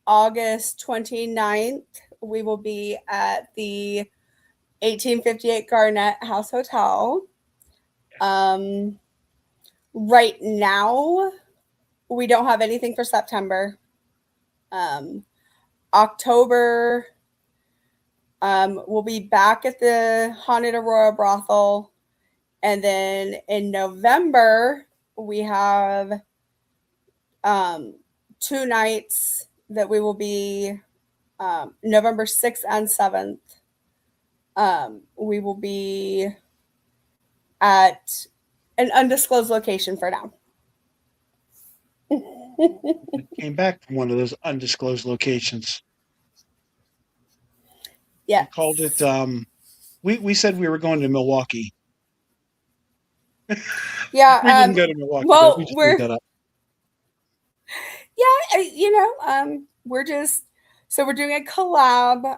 August 29th, we will be at the 1858 Garnett House Hotel. Um, right now, we don't have anything for September. Um, October, we'll be back at the Haunted Aurora Brothel. And then in November, we have 2 nights that we will be November 6th and 7th. We will be at an undisclosed location for now. Came back from one of those undisclosed locations. Yes. We called it. We said we were going to Milwaukee. Yeah. We didn't go to Milwaukee, but we Well, just made that up. yeah, we're just, so we're doing a collab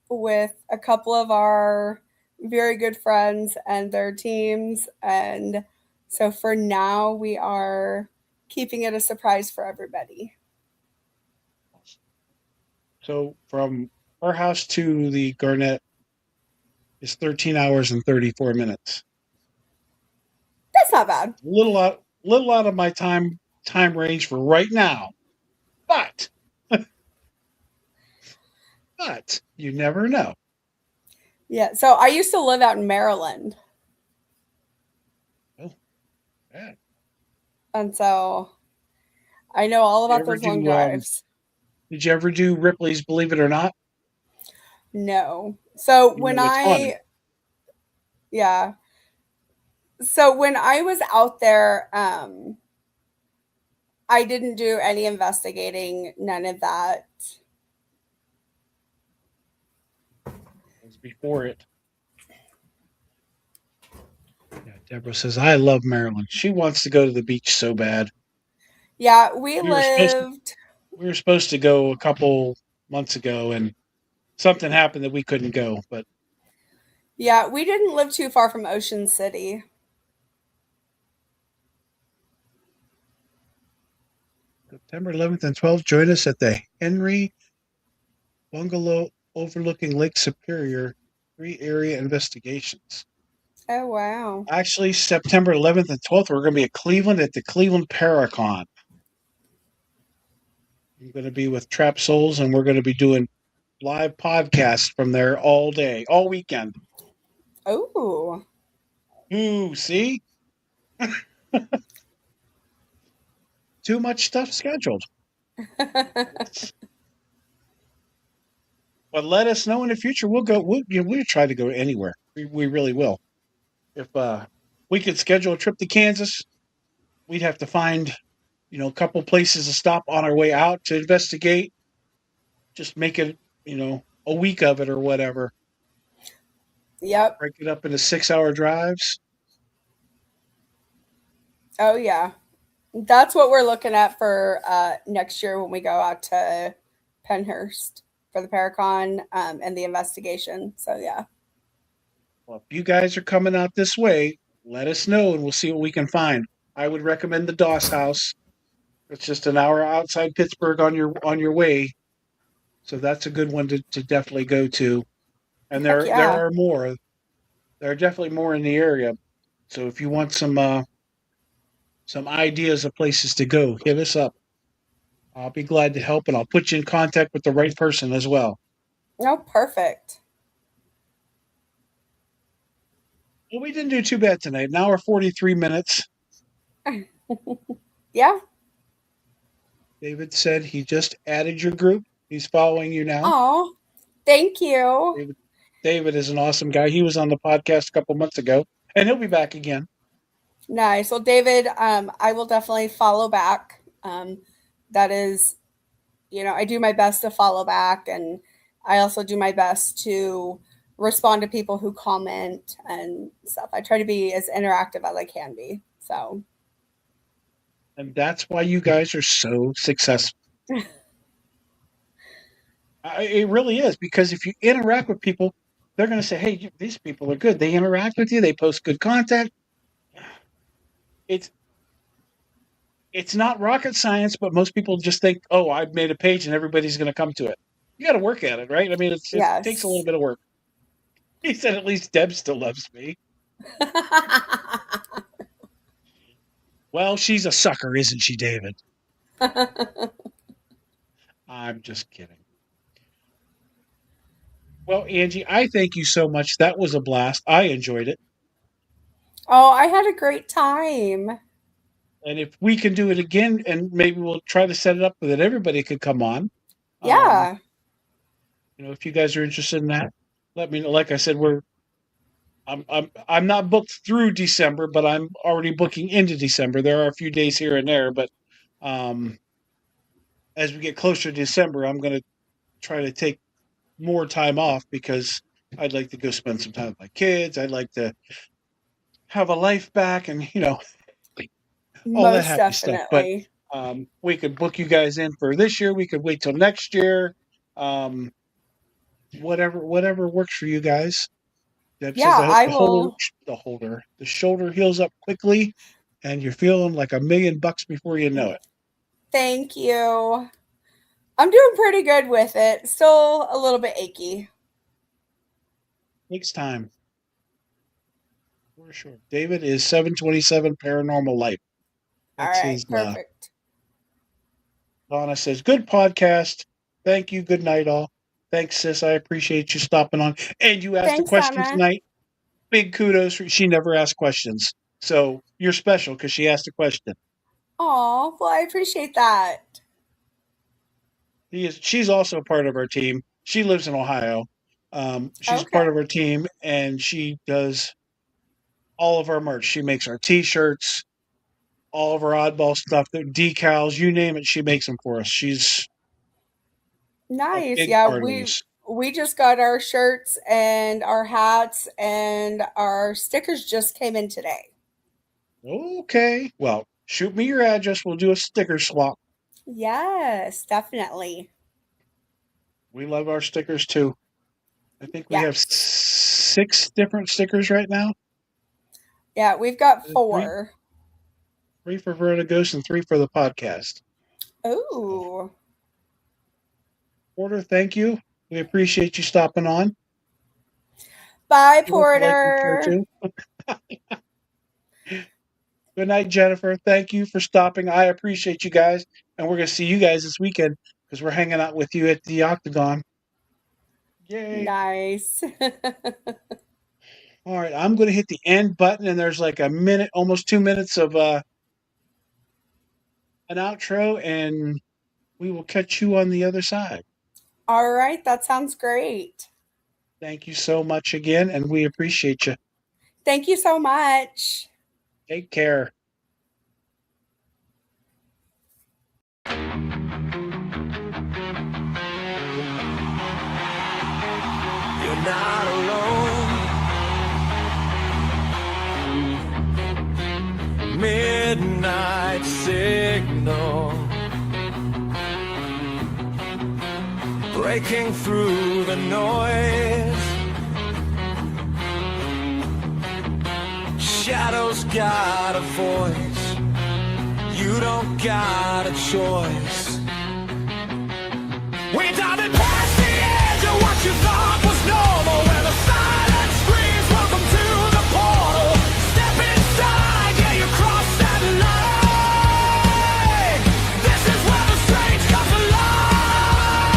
with a couple of our very good friends and their teams. And so for now, we are keeping it a surprise for everybody. So from our house to the Garnett is 13 hours and 34 minutes. That's not bad. Little out of my time range for right now, but but you never know. Yeah. So I used to live out in Maryland. Oh, yeah. And so I know all Did you about ever those long do drives. did you ever do Ripley's Believe It or Not? No. So You know it's haunted. yeah. So when I was out there, I didn't do any investigating, none of that. It was before it. Yeah, Deborah says, I love Maryland. She wants to go to the beach so bad. Yeah, We were supposed to we were supposed to go a couple months ago and something happened that we couldn't go, but we didn't live too far from Ocean City. September 11th and 12th, join us at the Henry Bungalow overlooking Lake Superior, free area investigations. Oh wow. Actually, September 11th and 12th, we're going to be at Cleveland at the Cleveland Paracon. I'm going to be with Trap Souls, and we're going to be doing live podcasts from there all day, all weekend. Oh. Ooh, see? Too much stuff scheduled. But let us know in the future. We'll go. We'll try to go anywhere. We really will. If we could schedule a trip to Kansas, we'd have to find a couple places to stop on our way out to investigate. Just make it a week of it or whatever. Yep. Break it up into 6 hour drives. Oh yeah. That's what we're looking at for next year when we go out to Penhurst for the Paracon and the investigation. So yeah. Well, if you guys are coming out this way, let us know and we'll see what we can find. I would recommend the Doss House. It's just an hour outside Pittsburgh on your way, so that's a good one to definitely go to. And Heck there yeah. are more. There are definitely more in the area. So if you want some ideas of places to go, hit us up. I'll be glad to help, and I'll put you in contact with the right person as well. Oh, perfect. Well, we didn't do too bad tonight. An hour 43 minutes. Yeah. David said he just added your group. He's following you now. Oh, thank you. David, David is an awesome guy. He was on the podcast a couple months ago, and he'll be back again. Nice. Well, David, I will definitely follow back. That is, I do my best to follow back, and I also do my best to respond to people who comment and stuff. I try to be as interactive as I can be. So, And that's why you guys are so successful. It really is, because if you interact with people, they're going to say, "Hey, these people are good. They interact with you. They post good content." It's it's not rocket science, but most people just think, "Oh, I've made a page and everybody's going to come to it." You got to work at it, right? I mean, it takes a little yes. bit of work. He said, "At least Deb still loves me." Well, she's a sucker, isn't she, David? I'm just kidding. Well, Angie, I thank you so much. That was a blast. I enjoyed it. Oh, I had a great time. And if we can do it again, and maybe we'll try to set it up so that everybody could come on. Um, Yeah. if you guys are interested in that, let me know. Like I said, I'm not booked through December, but I'm already booking into December. There are a few days here and there, but um, as we get closer to December, I'm going to try to take more time off because I'd like to go spend some time with my kids. I'd like to have a life back, and all that Most happy stuff. But definitely. we could book you guys in for this year. We could wait till next year. Um, whatever works for you guys. Deb says, Yeah, I hope I will. the shoulder heals up quickly, and you're feeling like $1 million before you know it. Thank you. I'm doing pretty good with it. Still a little bit achy. Takes time for sure. David is 727 Paranormal Life. All That's right, his. perfect. Donna says, good podcast. Thank you. Good night, all. Thanks, sis. I appreciate you stopping on. And you asked a Thanks, question Donna. tonight. Big kudos. She never asked questions. So you're special because she asked a question. Oh, well, I appreciate that. She's also part of our team. She lives in Ohio. She's part Okay. of our team, and she does all of our merch. She makes our T-shirts, all of our oddball stuff, the decals, you name it. She makes them for us. She's a Nice. big Yeah, part of we this. we just got our shirts and our hats and our stickers just came in today. Okay. Well, shoot me your address. We'll do a sticker swap. Yes, definitely. We love our stickers too. I think we have Yes. 6 different stickers right now. Yeah, we've got Three, 4. three for Vertigos and 3 for the podcast. So, Ooh. Porter, thank you. We appreciate you stopping on. Bye, We hope you like your show Porter. too. Good night, Jennifer. Thank you for stopping. I appreciate you guys. And we're going to see you guys this weekend because we're hanging out with you at the Octagon. Yay. Nice. All right. I'm going to hit the end button, and there's like a minute, almost 2 minutes of an outro, and we will catch you on the other side. All right, that sounds great. Thank you so much again, and we appreciate you. Thank you so much. Take care. You're not alone. Midnight signal breaking through the noise. Shadows got a voice. You don't got a choice. We're diving past the edge of what you thought was normal, where the silence screams, welcome to the portal. Step inside, yeah, you cross that line. This is where the strange comes alive.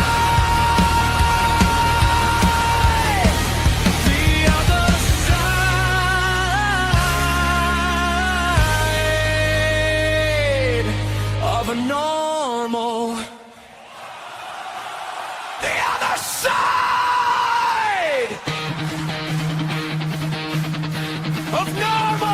The other side of a normal. The other side of normal.